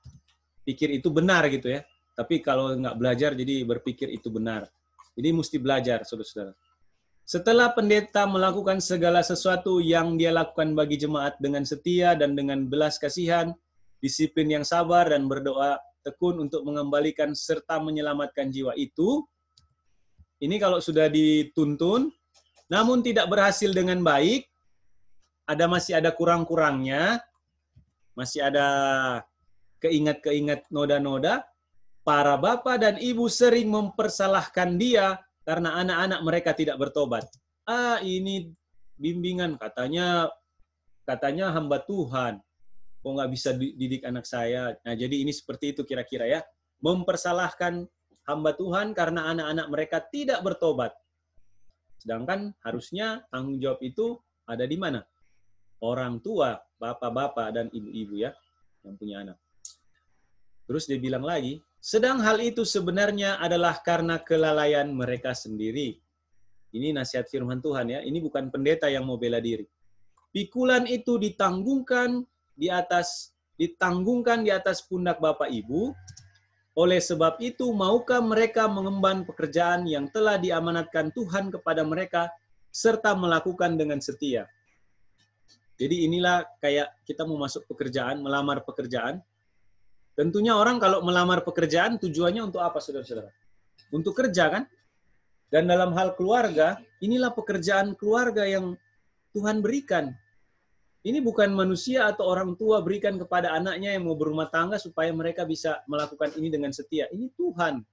pikir itu benar gitu ya. Tapi kalau nggak belajar jadi berpikir itu benar. Jadi mesti belajar, saudara-saudara. Setelah pendeta melakukan segala sesuatu yang dia lakukan bagi jemaat dengan setia dan dengan belas kasihan, disiplin yang sabar dan berdoa tekun untuk mengembalikan serta menyelamatkan jiwa itu, ini kalau sudah dituntun, namun tidak berhasil dengan baik, masih ada kurang-kurangnya, masih ada keingat-keingat noda-noda, para bapak dan ibu sering mempersalahkan dia karena anak-anak mereka tidak bertobat. Ini bimbingan, katanya hamba Tuhan. Kok nggak bisa didik anak saya? Nah, jadi ini seperti itu kira-kira ya. Mempersalahkan hamba Tuhan karena anak-anak mereka tidak bertobat. Sedangkan harusnya tanggung jawab itu ada di mana? Orang tua, bapak-bapak dan ibu-ibu ya, yang punya anak. Terus dia bilang lagi, sedang hal itu sebenarnya adalah karena kelalaian mereka sendiri. Ini nasihat firman Tuhan ya, ini bukan pendeta yang mau bela diri. Pikulan itu ditanggungkan di atas pundak Bapak Ibu. Oleh sebab itu, maukah mereka mengemban pekerjaan yang telah diamanatkan Tuhan kepada mereka serta melakukan dengan setia. Jadi inilah kayak kita mau masuk pekerjaan, melamar pekerjaan. Tentunya orang kalau melamar pekerjaan tujuannya untuk apa, saudara-saudara? Untuk kerja kan? Dan dalam hal keluarga, inilah pekerjaan keluarga yang Tuhan berikan. Ini bukan manusia atau orang tua berikan kepada anaknya yang mau berumah tangga supaya mereka bisa melakukan ini dengan setia. Ini Tuhan.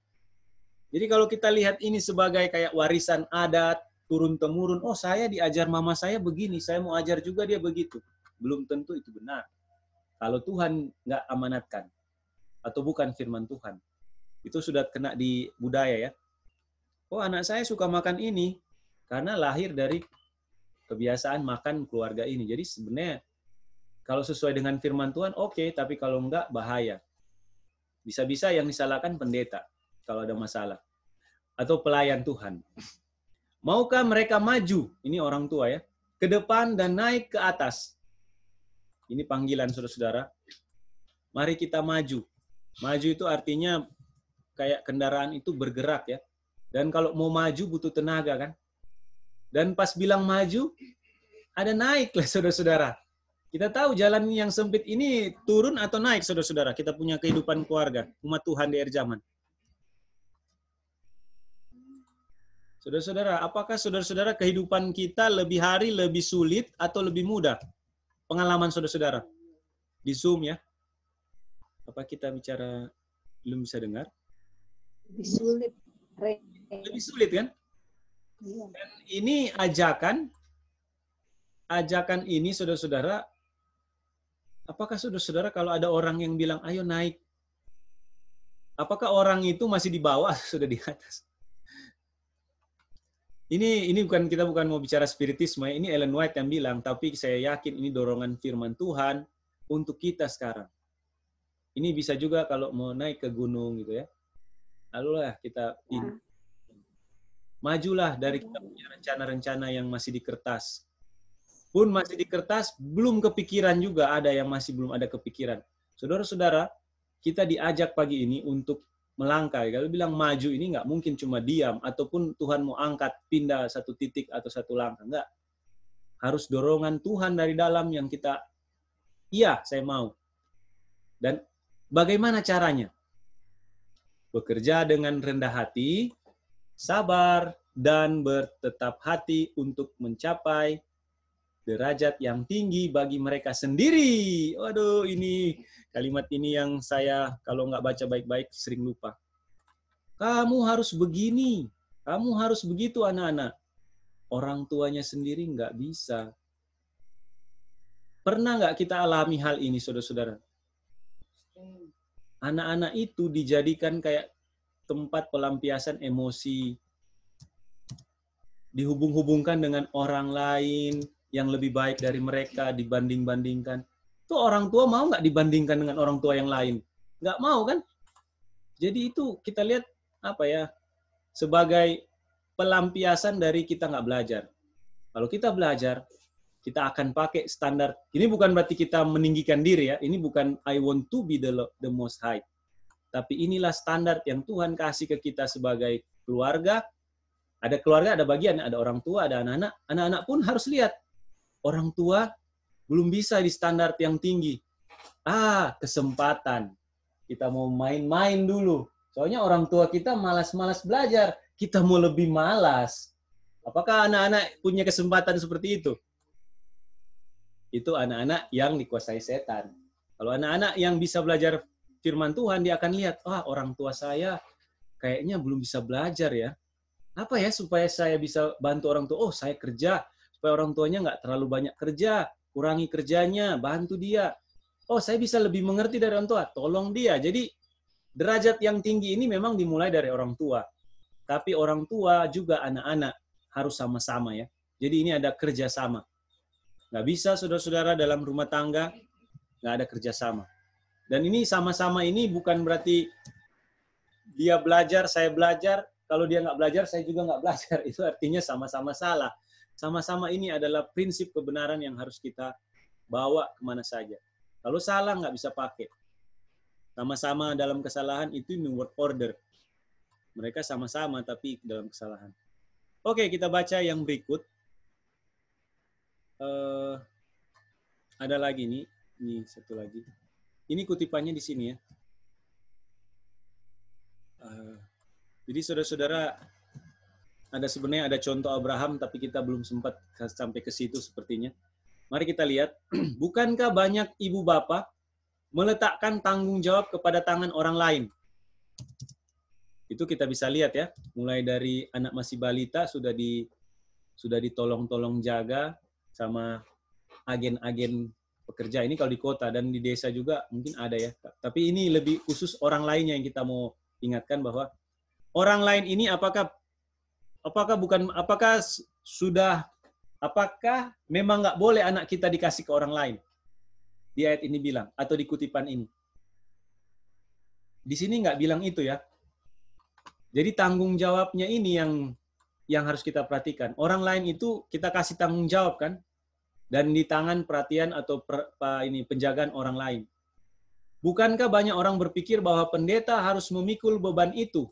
Jadi kalau kita lihat ini sebagai kayak warisan adat, turun-temurun, oh saya diajar mama saya begini, saya mau ajar juga dia begitu. Belum tentu itu benar. Kalau Tuhan nggak amanatkan, atau bukan firman Tuhan. Itu sudah kena di budaya ya. Oh anak saya suka makan ini, karena lahir dari kebiasaan makan keluarga ini. Jadi sebenarnya kalau sesuai dengan firman Tuhan, oke, tapi kalau enggak, bahaya. Bisa-bisa yang disalahkan pendeta kalau ada masalah. Atau pelayan Tuhan. Maukah mereka maju, ini orang tua ya, ke depan dan naik ke atas. Ini panggilan saudara-saudara. Mari kita maju. Maju itu artinya kayak kendaraan itu bergerak ya. Dan kalau mau maju butuh tenaga kan. Dan pas bilang maju, ada naik lah saudara-saudara. Kita tahu jalan yang sempit ini turun atau naik saudara-saudara. Kita punya kehidupan keluarga, umat Tuhan di akhir zaman. Saudara-saudara, apakah saudara-saudara kehidupan kita lebih hari lebih sulit atau lebih mudah? Pengalaman saudara-saudara. Di Zoom ya. Apa kita bicara belum bisa dengar? Lebih sulit. Lebih sulit kan? Iya. Dan ini ajakan ini saudara-saudara, apakah saudara-saudara kalau ada orang yang bilang, ayo naik, apakah orang itu masih di bawah atau sudah di atas? Ini kita bukan mau bicara spiritisme, ini Ellen White yang bilang, tapi saya yakin ini dorongan firman Tuhan untuk kita sekarang. Ini bisa juga kalau mau naik ke gunung gitu ya. Lalu lah kita majulah dari kita punya rencana-rencana yang masih di kertas. Pun masih di kertas, belum kepikiran juga ada yang masih belum ada kepikiran. Saudara-saudara, kita diajak pagi ini untuk melangkah. Kalau bilang maju ini nggak mungkin cuma diam, ataupun Tuhan mau angkat, pindah satu titik atau satu langkah. Nggak. Harus dorongan Tuhan dari dalam yang kita, iya saya mau. Dan bagaimana caranya? Bekerja dengan rendah hati, sabar, dan bertetap hati untuk mencapai derajat yang tinggi bagi mereka sendiri. Waduh, ini kalimat ini yang saya kalau nggak baca baik-baik sering lupa. Kamu harus begini, kamu harus begitu anak-anak. Orang tuanya sendiri nggak bisa. Pernah nggak kita alami hal ini, saudara-saudara? Anak-anak itu dijadikan kayak tempat pelampiasan emosi, dihubung-hubungkan dengan orang lain yang lebih baik dari mereka, dibanding-bandingkan. Itu orang tua mau nggak dibandingkan dengan orang tua yang lain? Nggak mau kan? Jadi itu kita lihat apa ya, sebagai pelampiasan dari kita nggak belajar. Kalau kita belajar, kita akan pakai standar. Ini bukan berarti kita meninggikan diri ya. Ini bukan I want to be the most high. Tapi inilah standar yang Tuhan kasih ke kita sebagai keluarga. Ada keluarga, ada bagian, ada orang tua, ada anak-anak. Anak-anak pun harus lihat. Orang tua belum bisa di standar yang tinggi. Kesempatan. Kita mau main-main dulu. Soalnya orang tua kita malas-malas belajar. Kita mau lebih malas. Apakah anak-anak punya kesempatan seperti itu? Itu anak-anak yang dikuasai setan. Kalau anak-anak yang bisa belajar firman Tuhan, dia akan lihat, orang tua saya kayaknya belum bisa belajar ya. Apa ya supaya saya bisa bantu orang tua? Saya kerja. Supaya orang tuanya nggak terlalu banyak kerja. Kurangi kerjanya, bantu dia. Saya bisa lebih mengerti dari orang tua. Tolong dia. Jadi, derajat yang tinggi ini memang dimulai dari orang tua. Tapi orang tua juga anak-anak harus sama-sama ya. Jadi ini ada kerjasama. Nggak bisa saudara-saudara dalam rumah tangga, nggak ada kerjasama. Dan ini sama-sama ini bukan berarti dia belajar, saya belajar. Kalau dia nggak belajar, saya juga nggak belajar. Itu artinya sama-sama salah. Sama-sama ini adalah prinsip kebenaran yang harus kita bawa kemana saja. Kalau salah, nggak bisa pakai. Sama-sama dalam kesalahan itu new world order. Mereka sama-sama tapi dalam kesalahan. Oke, kita baca yang berikut. Ada lagi nih. Ini satu lagi. Ini kutipannya di sini ya. Jadi saudara-saudara, sebenarnya ada contoh Abraham, tapi kita belum sempat sampai ke situ sepertinya. Mari kita lihat. Bukankah banyak ibu bapak meletakkan tanggung jawab kepada tangan orang lain? Itu kita bisa lihat ya. Mulai dari anak masih balita sudah ditolong-tolong jaga sama agen-agen pekerja. Ini kalau di kota dan di desa juga mungkin ada ya. Tapi ini lebih khusus orang lainnya yang kita mau ingatkan bahwa orang lain ini apakah memang nggak boleh anak kita dikasih ke orang lain? Di ayat ini bilang, atau di kutipan ini. Di sini nggak bilang itu ya. Jadi tanggung jawabnya ini yang harus kita perhatikan. Orang lain itu kita kasih tanggung jawab kan, dan di tangan perhatian atau penjagaan orang lain. Bukankah banyak orang berpikir bahwa pendeta harus memikul beban itu?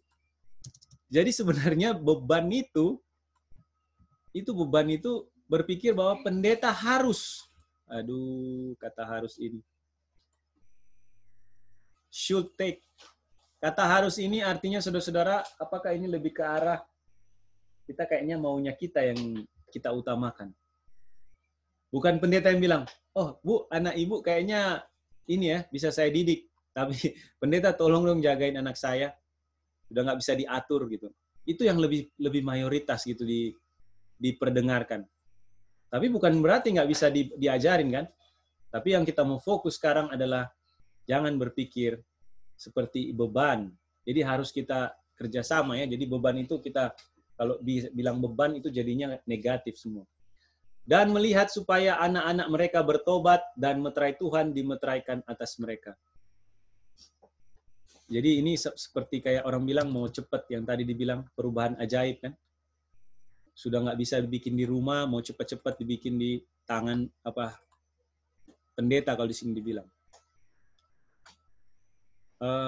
Jadi sebenarnya beban itu berpikir bahwa pendeta harus, kata harus ini, should take. Kata harus ini artinya saudara-saudara, apakah ini lebih ke arah kita kayaknya maunya kita yang kita utamakan. Bukan pendeta yang bilang, oh Bu, anak ibu kayaknya ini ya, bisa saya didik. Tapi pendeta tolong dong jagain anak saya. Udah nggak bisa diatur gitu. Itu yang lebih mayoritas gitu diperdengarkan. Tapi bukan berarti nggak bisa diajarin kan. Tapi yang kita mau fokus sekarang adalah jangan berpikir seperti beban. Jadi harus kita kerjasama ya. Jadi beban itu kita, kalau bilang beban itu jadinya negatif semua. Dan melihat supaya anak-anak mereka bertobat dan meterai Tuhan dimeteraikan atas mereka. Jadi ini seperti kayak orang bilang mau cepat, yang tadi dibilang perubahan ajaib kan. Sudah nggak bisa dibikin di rumah, mau cepat-cepat dibikin di tangan pendeta kalau di sini dibilang.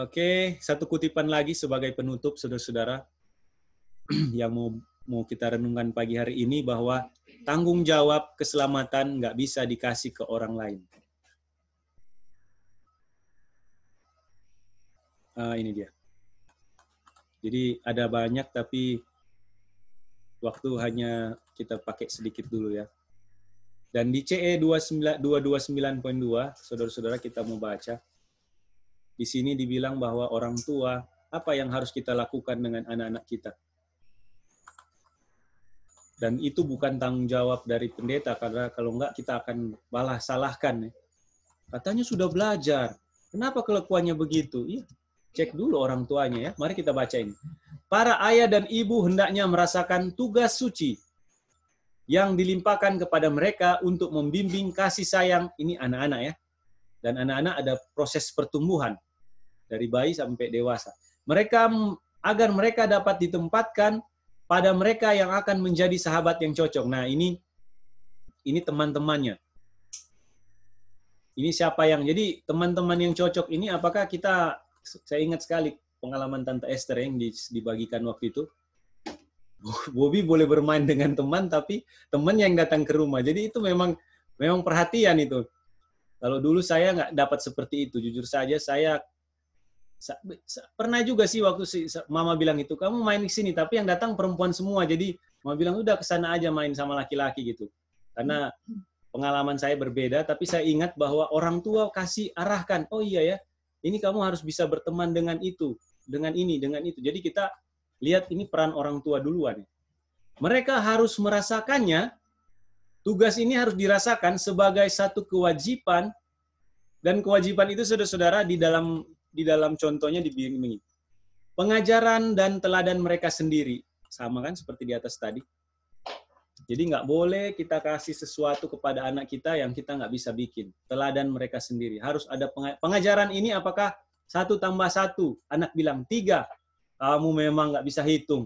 Oke, satu kutipan lagi sebagai penutup saudara-saudara yang mau kita renungkan pagi hari ini, bahwa tanggung jawab keselamatan nggak bisa dikasih ke orang lain. Ini dia. Jadi ada banyak tapi waktu hanya kita pakai sedikit dulu ya. Dan di CE 229.2, saudara-saudara kita mau baca. Di sini dibilang bahwa orang tua, apa yang harus kita lakukan dengan anak-anak kita. Dan itu bukan tanggung jawab dari pendeta, karena kalau enggak kita akan malah salahkan. Ya. Katanya sudah belajar, kenapa kelakuannya begitu? Iya, cek dulu orang tuanya ya. Mari kita baca ini. Para ayah dan ibu hendaknya merasakan tugas suci yang dilimpahkan kepada mereka untuk membimbing kasih sayang. Ini anak-anak ya. Dan anak-anak ada proses pertumbuhan dari bayi sampai dewasa. Agar mereka dapat ditempatkan pada mereka yang akan menjadi sahabat yang cocok. Nah, ini teman-temannya. Ini siapa yang jadi teman-teman yang cocok ini? Apakah saya ingat sekali pengalaman Tante Esther yang dibagikan waktu itu. Bobby boleh bermain dengan teman, tapi teman yang datang ke rumah. Jadi itu memang perhatian itu. Kalau dulu saya nggak dapat seperti itu. Jujur saja, saya pernah juga sih waktu Mama bilang itu, kamu main di sini, tapi yang datang perempuan semua. Jadi Mama bilang, udah kesana aja main sama laki-laki gitu. Karena pengalaman saya berbeda, tapi saya ingat bahwa orang tua kasih arahkan, oh iya ya, ini kamu harus bisa berteman dengan itu, dengan ini, dengan itu. Jadi kita lihat ini peran orang tua duluan. Mereka harus merasakannya, tugas ini harus dirasakan sebagai satu kewajiban, dan kewajiban itu saudara-saudara di dalam contohnya dibimbing. Pengajaran dan teladan mereka sendiri. Sama kan seperti di atas tadi. Jadi nggak boleh kita kasih sesuatu kepada anak kita yang kita nggak bisa bikin. Teladan mereka sendiri. Harus ada pengajaran ini apakah 1 tambah 1. Anak bilang 3. Kamu memang nggak bisa hitung.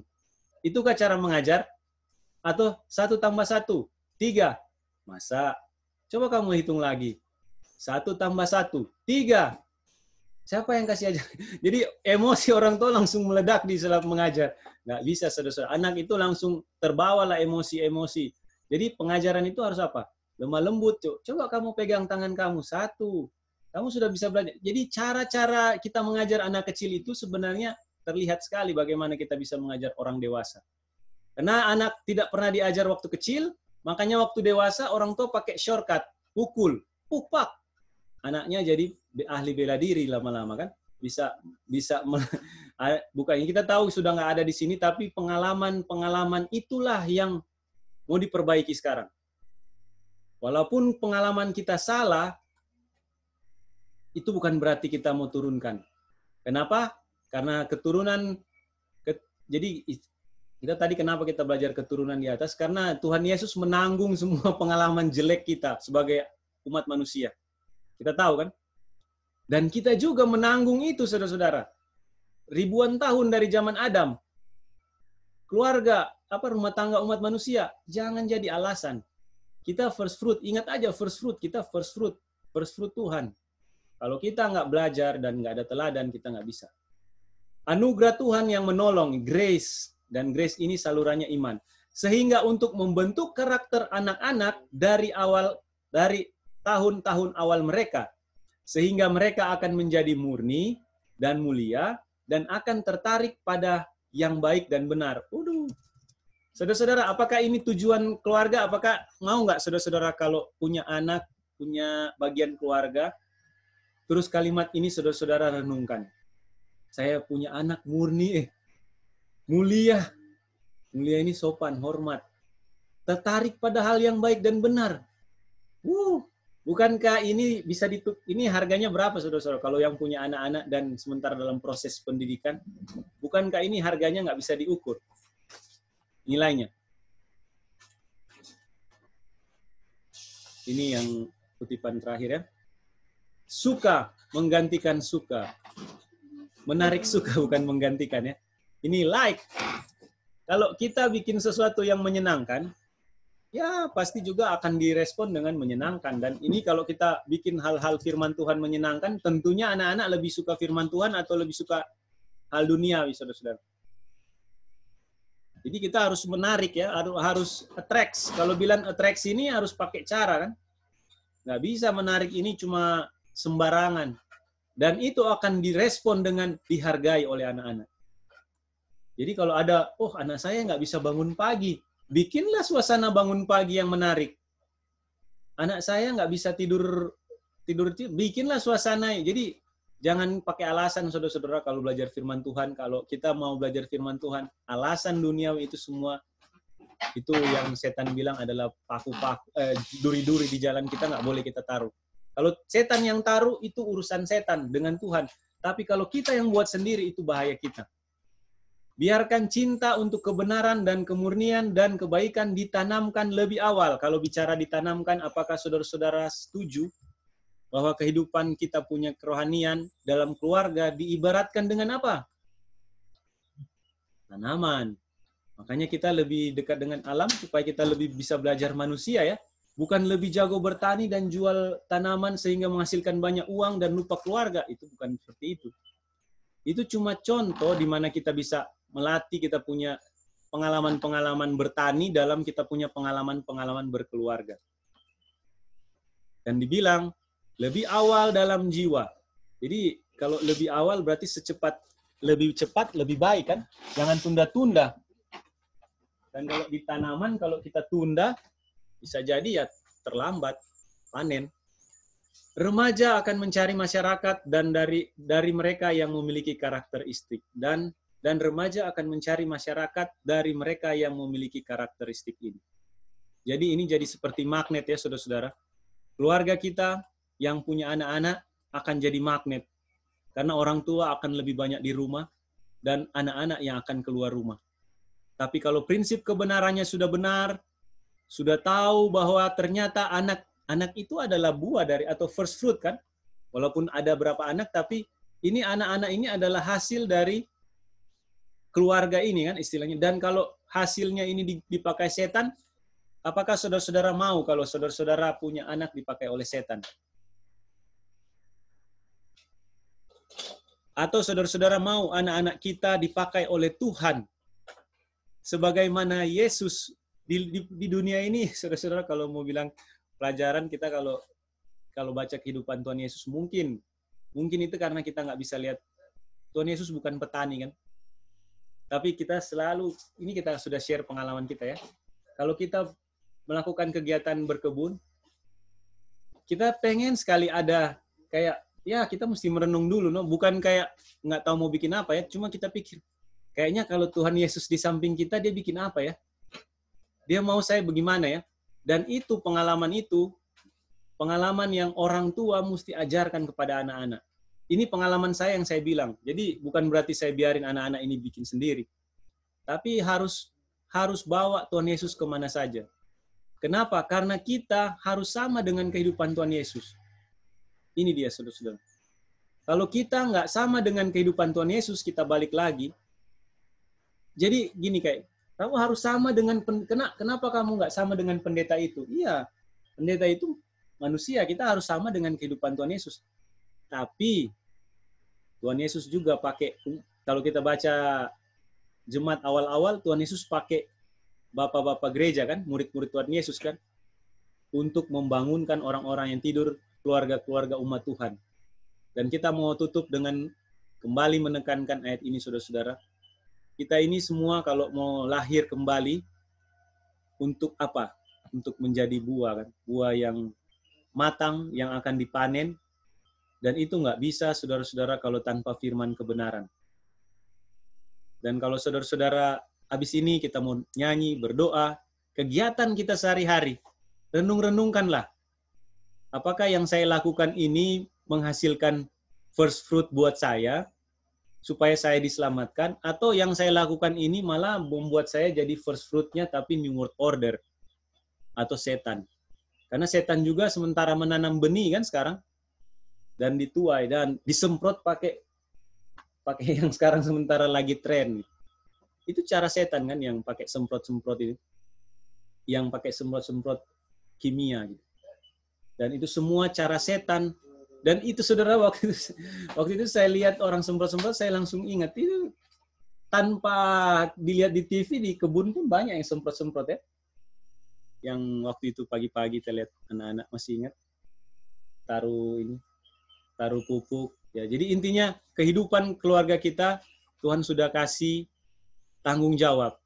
Itukah cara mengajar? Atau 1 tambah 1. 3. Masa? Coba kamu hitung lagi. 1 tambah 1. 3. Siapa yang kasih ajar? Jadi emosi orang tua langsung meledak di saat mengajar. Nggak bisa, saudara-saudara. Anak itu langsung terbawalah emosi-emosi. Jadi pengajaran itu harus apa? Lemah lembut. Coba kamu pegang tangan kamu. 1. Kamu sudah bisa belajar. Jadi cara-cara kita mengajar anak kecil itu sebenarnya terlihat sekali bagaimana kita bisa mengajar orang dewasa. Karena anak tidak pernah diajar waktu kecil, makanya waktu dewasa orang tua pakai shortcut. pukul, pupak. Anaknya jadi ahli bela diri lama-lama kan. Bukannya kita tahu sudah nggak ada di sini, tapi pengalaman itulah yang mau diperbaiki sekarang. Walaupun pengalaman kita salah, itu bukan berarti kita mau turunkan. Kenapa? Karena keturunan, jadi kita tadi kenapa kita belajar keturunan di atas? Karena Tuhan Yesus menanggung semua pengalaman jelek kita sebagai umat manusia. Kita tahu kan? Dan kita juga menanggung itu, saudara-saudara. Ribuan tahun dari zaman Adam. Keluarga, rumah tangga umat manusia, jangan jadi alasan. Kita first fruit, ingat aja first fruit, kita first fruit Tuhan. Kalau kita nggak belajar dan nggak ada teladan, kita nggak bisa. Anugerah Tuhan yang menolong, grace, dan grace ini salurannya iman. Sehingga untuk membentuk karakter anak-anak dari tahun-tahun awal mereka, sehingga mereka akan menjadi murni dan mulia, dan akan tertarik pada yang baik dan benar. Saudara-saudara, apakah ini tujuan keluarga? Apakah mau nggak saudara-saudara kalau punya anak, punya bagian keluarga, terus kalimat ini saudara-saudara renungkan. Saya punya anak murni, mulia. Mulia ini sopan, hormat. Tertarik pada hal yang baik dan benar. Bukankah ini bisa ini harganya berapa saudara-saudara? Kalau yang punya anak-anak dan sementara dalam proses pendidikan, bukankah ini harganya nggak bisa diukur? Nilainya. Ini yang kutipan terakhir ya. Suka menggantikan suka. Menarik suka bukan menggantikan ya. Ini like. Kalau kita bikin sesuatu yang menyenangkan, ya pasti juga akan direspon dengan menyenangkan. Dan ini kalau kita bikin hal-hal firman Tuhan menyenangkan, tentunya anak-anak lebih suka firman Tuhan atau lebih suka hal dunia, saudara-saudara. Jadi kita harus menarik ya, harus attracts. Kalau bilang attracts ini harus pakai cara kan. Nggak bisa menarik ini cuma sembarangan. Dan itu akan direspon dengan dihargai oleh anak-anak. Jadi kalau ada, anak saya nggak bisa bangun pagi, bikinlah suasana bangun pagi yang menarik. Anak saya nggak bisa tidur, bikinlah suasana. Jadi jangan pakai alasan, saudara-saudara, kalau belajar firman Tuhan. Kalau kita mau belajar firman Tuhan, alasan duniawi itu semua, itu yang setan bilang adalah paku-paku, duri-duri di jalan kita nggak boleh kita taruh. Kalau setan yang taruh, itu urusan setan dengan Tuhan. Tapi kalau kita yang buat sendiri, itu bahaya kita. Biarkan cinta untuk kebenaran dan kemurnian dan kebaikan ditanamkan lebih awal. Kalau bicara ditanamkan, apakah saudara-saudara setuju bahwa kehidupan kita punya kerohanian dalam keluarga diibaratkan dengan apa? Tanaman. Makanya kita lebih dekat dengan alam supaya kita lebih bisa belajar manusia ya. Bukan lebih jago bertani dan jual tanaman sehingga menghasilkan banyak uang dan lupa keluarga. Itu bukan seperti itu. Itu cuma contoh di mana kita bisa melatih kita punya pengalaman-pengalaman bertani dalam kita punya pengalaman-pengalaman berkeluarga. Dan dibilang, lebih awal dalam jiwa. Jadi kalau lebih awal berarti lebih cepat, lebih baik kan? Jangan tunda-tunda. Dan kalau di tanaman, kalau kita tunda, bisa jadi ya terlambat panen. Remaja akan mencari masyarakat dan dari mereka yang memiliki karakteristik. Dan remaja akan mencari masyarakat dari mereka yang memiliki karakteristik ini. Jadi ini jadi seperti magnet ya saudara-saudara. Keluarga kita yang punya anak-anak akan jadi magnet. Karena orang tua akan lebih banyak di rumah dan anak-anak yang akan keluar rumah. Tapi kalau prinsip kebenarannya sudah benar, sudah tahu bahwa ternyata anak itu adalah buah dari atau first fruit kan. Walaupun ada berapa anak, tapi ini anak-anak ini adalah hasil dari keluarga ini kan istilahnya. Dan kalau hasilnya ini dipakai setan, apakah saudara-saudara mau kalau saudara-saudara punya anak dipakai oleh setan? Atau saudara-saudara mau anak-anak kita dipakai oleh Tuhan? Sebagaimana Yesus di dunia ini, saudara-saudara kalau mau bilang pelajaran kita kalau baca kehidupan Tuhan Yesus, mungkin itu karena kita nggak bisa lihat. Tuhan Yesus bukan petani kan? Tapi kita selalu, ini kita sudah share pengalaman kita ya. Kalau kita melakukan kegiatan berkebun, kita pengen sekali ada kayak, ya kita mesti merenung dulu, no? Bukan kayak nggak tahu mau bikin apa ya, cuma kita pikir, kayaknya kalau Tuhan Yesus di samping kita, dia bikin apa ya? Dia mau saya bagaimana ya? Dan itu, pengalaman yang orang tua mesti ajarkan kepada anak-anak. Ini pengalaman saya yang saya bilang. Jadi bukan berarti saya biarin anak-anak ini bikin sendiri. Tapi harus bawa Tuhan Yesus kemana saja. Kenapa? Karena kita harus sama dengan kehidupan Tuhan Yesus. Ini dia, saudara-saudara. Kalau kita nggak sama dengan kehidupan Tuhan Yesus, kita balik lagi. Jadi gini kayak, kamu harus sama dengan, kenapa kamu nggak sama dengan pendeta itu? Iya, pendeta itu manusia, kita harus sama dengan kehidupan Tuhan Yesus. Tapi, Tuhan Yesus juga pakai, kalau kita baca jemaat awal-awal, Tuhan Yesus pakai bapak-bapak gereja kan, murid-murid Tuhan Yesus kan, untuk membangunkan orang-orang yang tidur, keluarga-keluarga umat Tuhan. Dan kita mau tutup dengan kembali menekankan ayat ini, saudara-saudara. Kita ini semua kalau mau lahir kembali, untuk apa? Untuk menjadi buah kan, buah yang matang, yang akan dipanen. Dan itu nggak bisa, saudara-saudara, kalau tanpa firman kebenaran. Dan kalau saudara-saudara habis ini kita mau nyanyi, berdoa, kegiatan kita sehari-hari, renung-renungkanlah. Apakah yang saya lakukan ini menghasilkan first fruit buat saya, supaya saya diselamatkan, atau yang saya lakukan ini malah membuat saya jadi first fruit-nya tapi New World Order, atau setan. Karena setan juga sementara menanam benih kan sekarang, dan dituai, dan disemprot pakai yang sekarang sementara lagi tren. Itu cara setan kan, yang pakai semprot-semprot itu. Yang pakai semprot-semprot kimia. Gitu. Dan itu semua cara setan. Dan itu saudara, waktu itu saya lihat orang semprot-semprot, saya langsung ingat. Itu tanpa dilihat di TV, di kebun pun banyak yang semprot-semprot ya. Yang waktu itu pagi-pagi kita lihat anak-anak, masih ingat. Taruh pupuk. Ya, jadi intinya kehidupan keluarga kita, Tuhan sudah kasih tanggung jawab.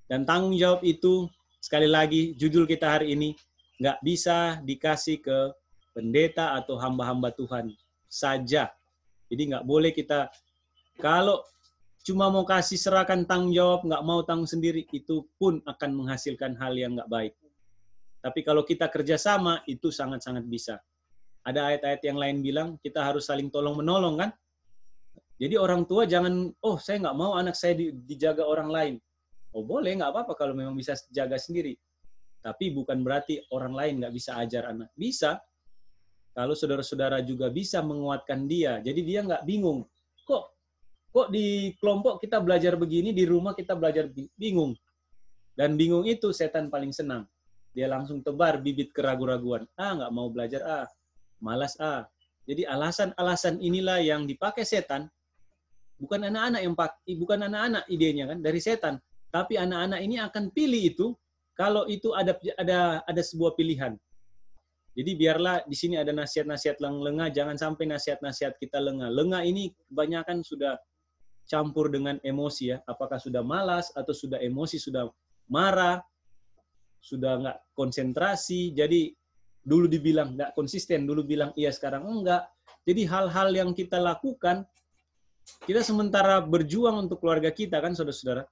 Dan tanggung jawab itu, sekali lagi, judul kita hari ini, nggak bisa dikasih ke pendeta atau hamba-hamba Tuhan saja. Jadi nggak boleh kita, kalau cuma mau kasih serahkan tanggung jawab, nggak mau tanggung sendiri, itu pun akan menghasilkan hal yang nggak baik. Tapi kalau kita kerjasama, itu sangat-sangat bisa. Ada ayat-ayat yang lain bilang, kita harus saling tolong-menolong kan? Jadi orang tua jangan, saya nggak mau anak saya dijaga orang lain. Oh boleh, nggak apa-apa kalau memang bisa jaga sendiri. Tapi bukan berarti orang lain nggak bisa ajar anak. Bisa. Kalau saudara-saudara juga bisa menguatkan dia. Jadi dia nggak bingung. Kok di kelompok kita belajar begini, di rumah kita belajar bingung. Dan bingung itu setan paling senang. Dia langsung tebar bibit keraguan-raguan. Nggak mau belajar, malas, Jadi alasan-alasan inilah yang dipakai setan. Bukan anak-anak idenya kan dari setan, tapi anak-anak ini akan pilih itu kalau itu ada sebuah pilihan. Jadi biarlah di sini ada nasihat-nasihat yang lengah, jangan sampai nasihat-nasihat kita lengah. Lengah ini kebanyakan sudah campur dengan emosi ya, apakah sudah malas atau sudah emosi, sudah marah, sudah nggak konsentrasi. Jadi dulu dibilang nggak konsisten, dulu bilang iya sekarang enggak. Jadi hal-hal yang kita lakukan, kita sementara berjuang untuk keluarga kita kan, saudara-saudara.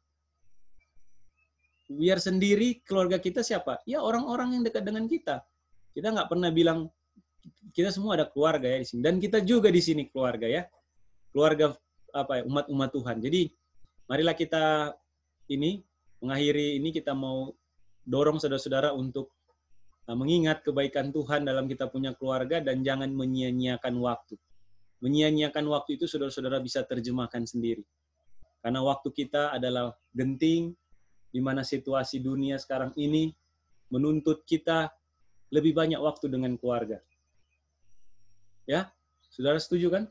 Biar sendiri keluarga kita siapa? Ya orang-orang yang dekat dengan kita. Kita nggak pernah bilang, kita semua ada keluarga ya di sini. Dan kita juga di sini keluarga ya. Keluarga umat-umat Tuhan. Jadi marilah kita mengakhiri ini, kita mau dorong saudara-saudara untuk mengingat kebaikan Tuhan dalam kita punya keluarga dan jangan menyia-nyiakan waktu. Menyia-nyiakan waktu itu saudara-saudara bisa terjemahkan sendiri. Karena waktu kita adalah genting, di mana situasi dunia sekarang ini menuntut kita lebih banyak waktu dengan keluarga. Ya, saudara setuju kan?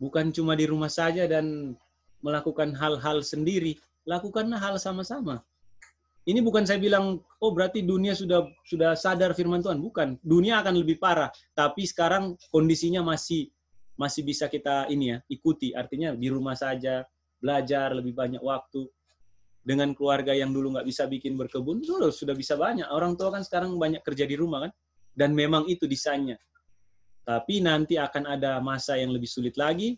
Bukan cuma di rumah saja dan melakukan hal-hal sendiri, lakukanlah hal sama-sama. Ini bukan saya bilang, berarti dunia sudah sadar firman Tuhan. Bukan. Dunia akan lebih parah. Tapi sekarang kondisinya masih bisa kita ikuti. Artinya di rumah saja, belajar lebih banyak waktu. Dengan keluarga yang dulu nggak bisa bikin berkebun, sudah bisa banyak. Orang tua kan sekarang banyak kerja di rumah kan. dan memang itu desainnya. Tapi nanti akan ada masa yang lebih sulit lagi,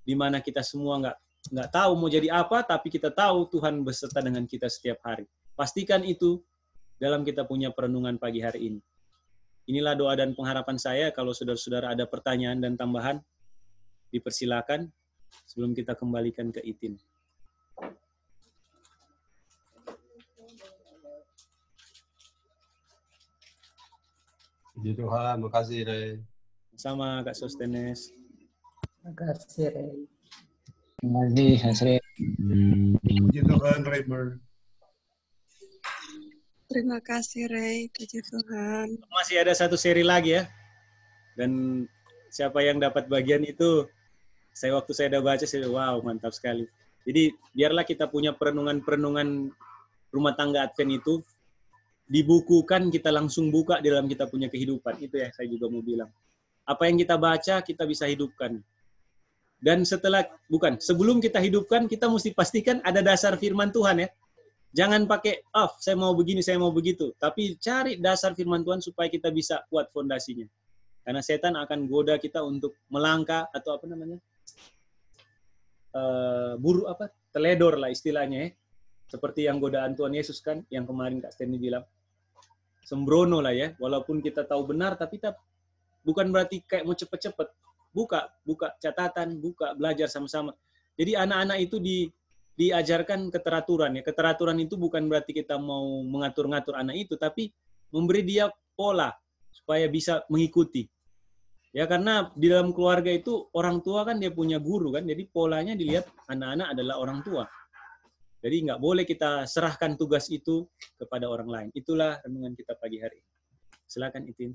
di mana kita semua nggak tahu mau jadi apa, tapi kita tahu Tuhan beserta dengan kita setiap hari. Pastikan itu dalam kita punya perenungan pagi hari ini. Inilah doa dan pengharapan saya. Kalau saudara-saudara ada pertanyaan dan tambahan, dipersilakan sebelum kita kembalikan ke Itin. Puji Tuhan, makasih Rey. Sama Kak Sostenes. Makasih, Rey. Terima kasih, Hasri. Puji Tuhan, Raymer. Terima kasih, Rey. Puji Tuhan. Masih ada satu seri lagi ya. Dan siapa yang dapat bagian itu, waktu saya udah baca, saya wow, mantap sekali. Jadi biarlah kita punya perenungan-perenungan rumah tangga Advent itu, dibukukan, kita langsung buka di dalam kita punya kehidupan. Itu yang saya juga mau bilang. Apa yang kita baca, kita bisa hidupkan. Dan sebelum kita hidupkan, kita mesti pastikan ada dasar firman Tuhan ya. Jangan pakai, saya mau begini, saya mau begitu. Tapi cari dasar firman Tuhan supaya kita bisa kuat fondasinya. Karena setan akan goda kita untuk melangkah, atau apa namanya, teledor lah istilahnya ya. Seperti yang godaan Tuhan Yesus kan, yang kemarin Kak Stanley bilang. Sembrono lah ya, walaupun kita tahu benar, tapi bukan berarti kayak mau cepet-cepet. Buka catatan, belajar sama-sama. Jadi anak-anak itu diajarkan keteraturan ya. Keteraturan itu bukan berarti kita mau mengatur-ngatur anak itu, tapi memberi dia pola supaya bisa mengikuti. Ya karena di dalam keluarga itu orang tua kan dia punya guru kan, jadi polanya dilihat anak-anak adalah orang tua. Jadi nggak boleh kita serahkan tugas itu kepada orang lain. Itulah renungan kita pagi hari. Silakan Itin.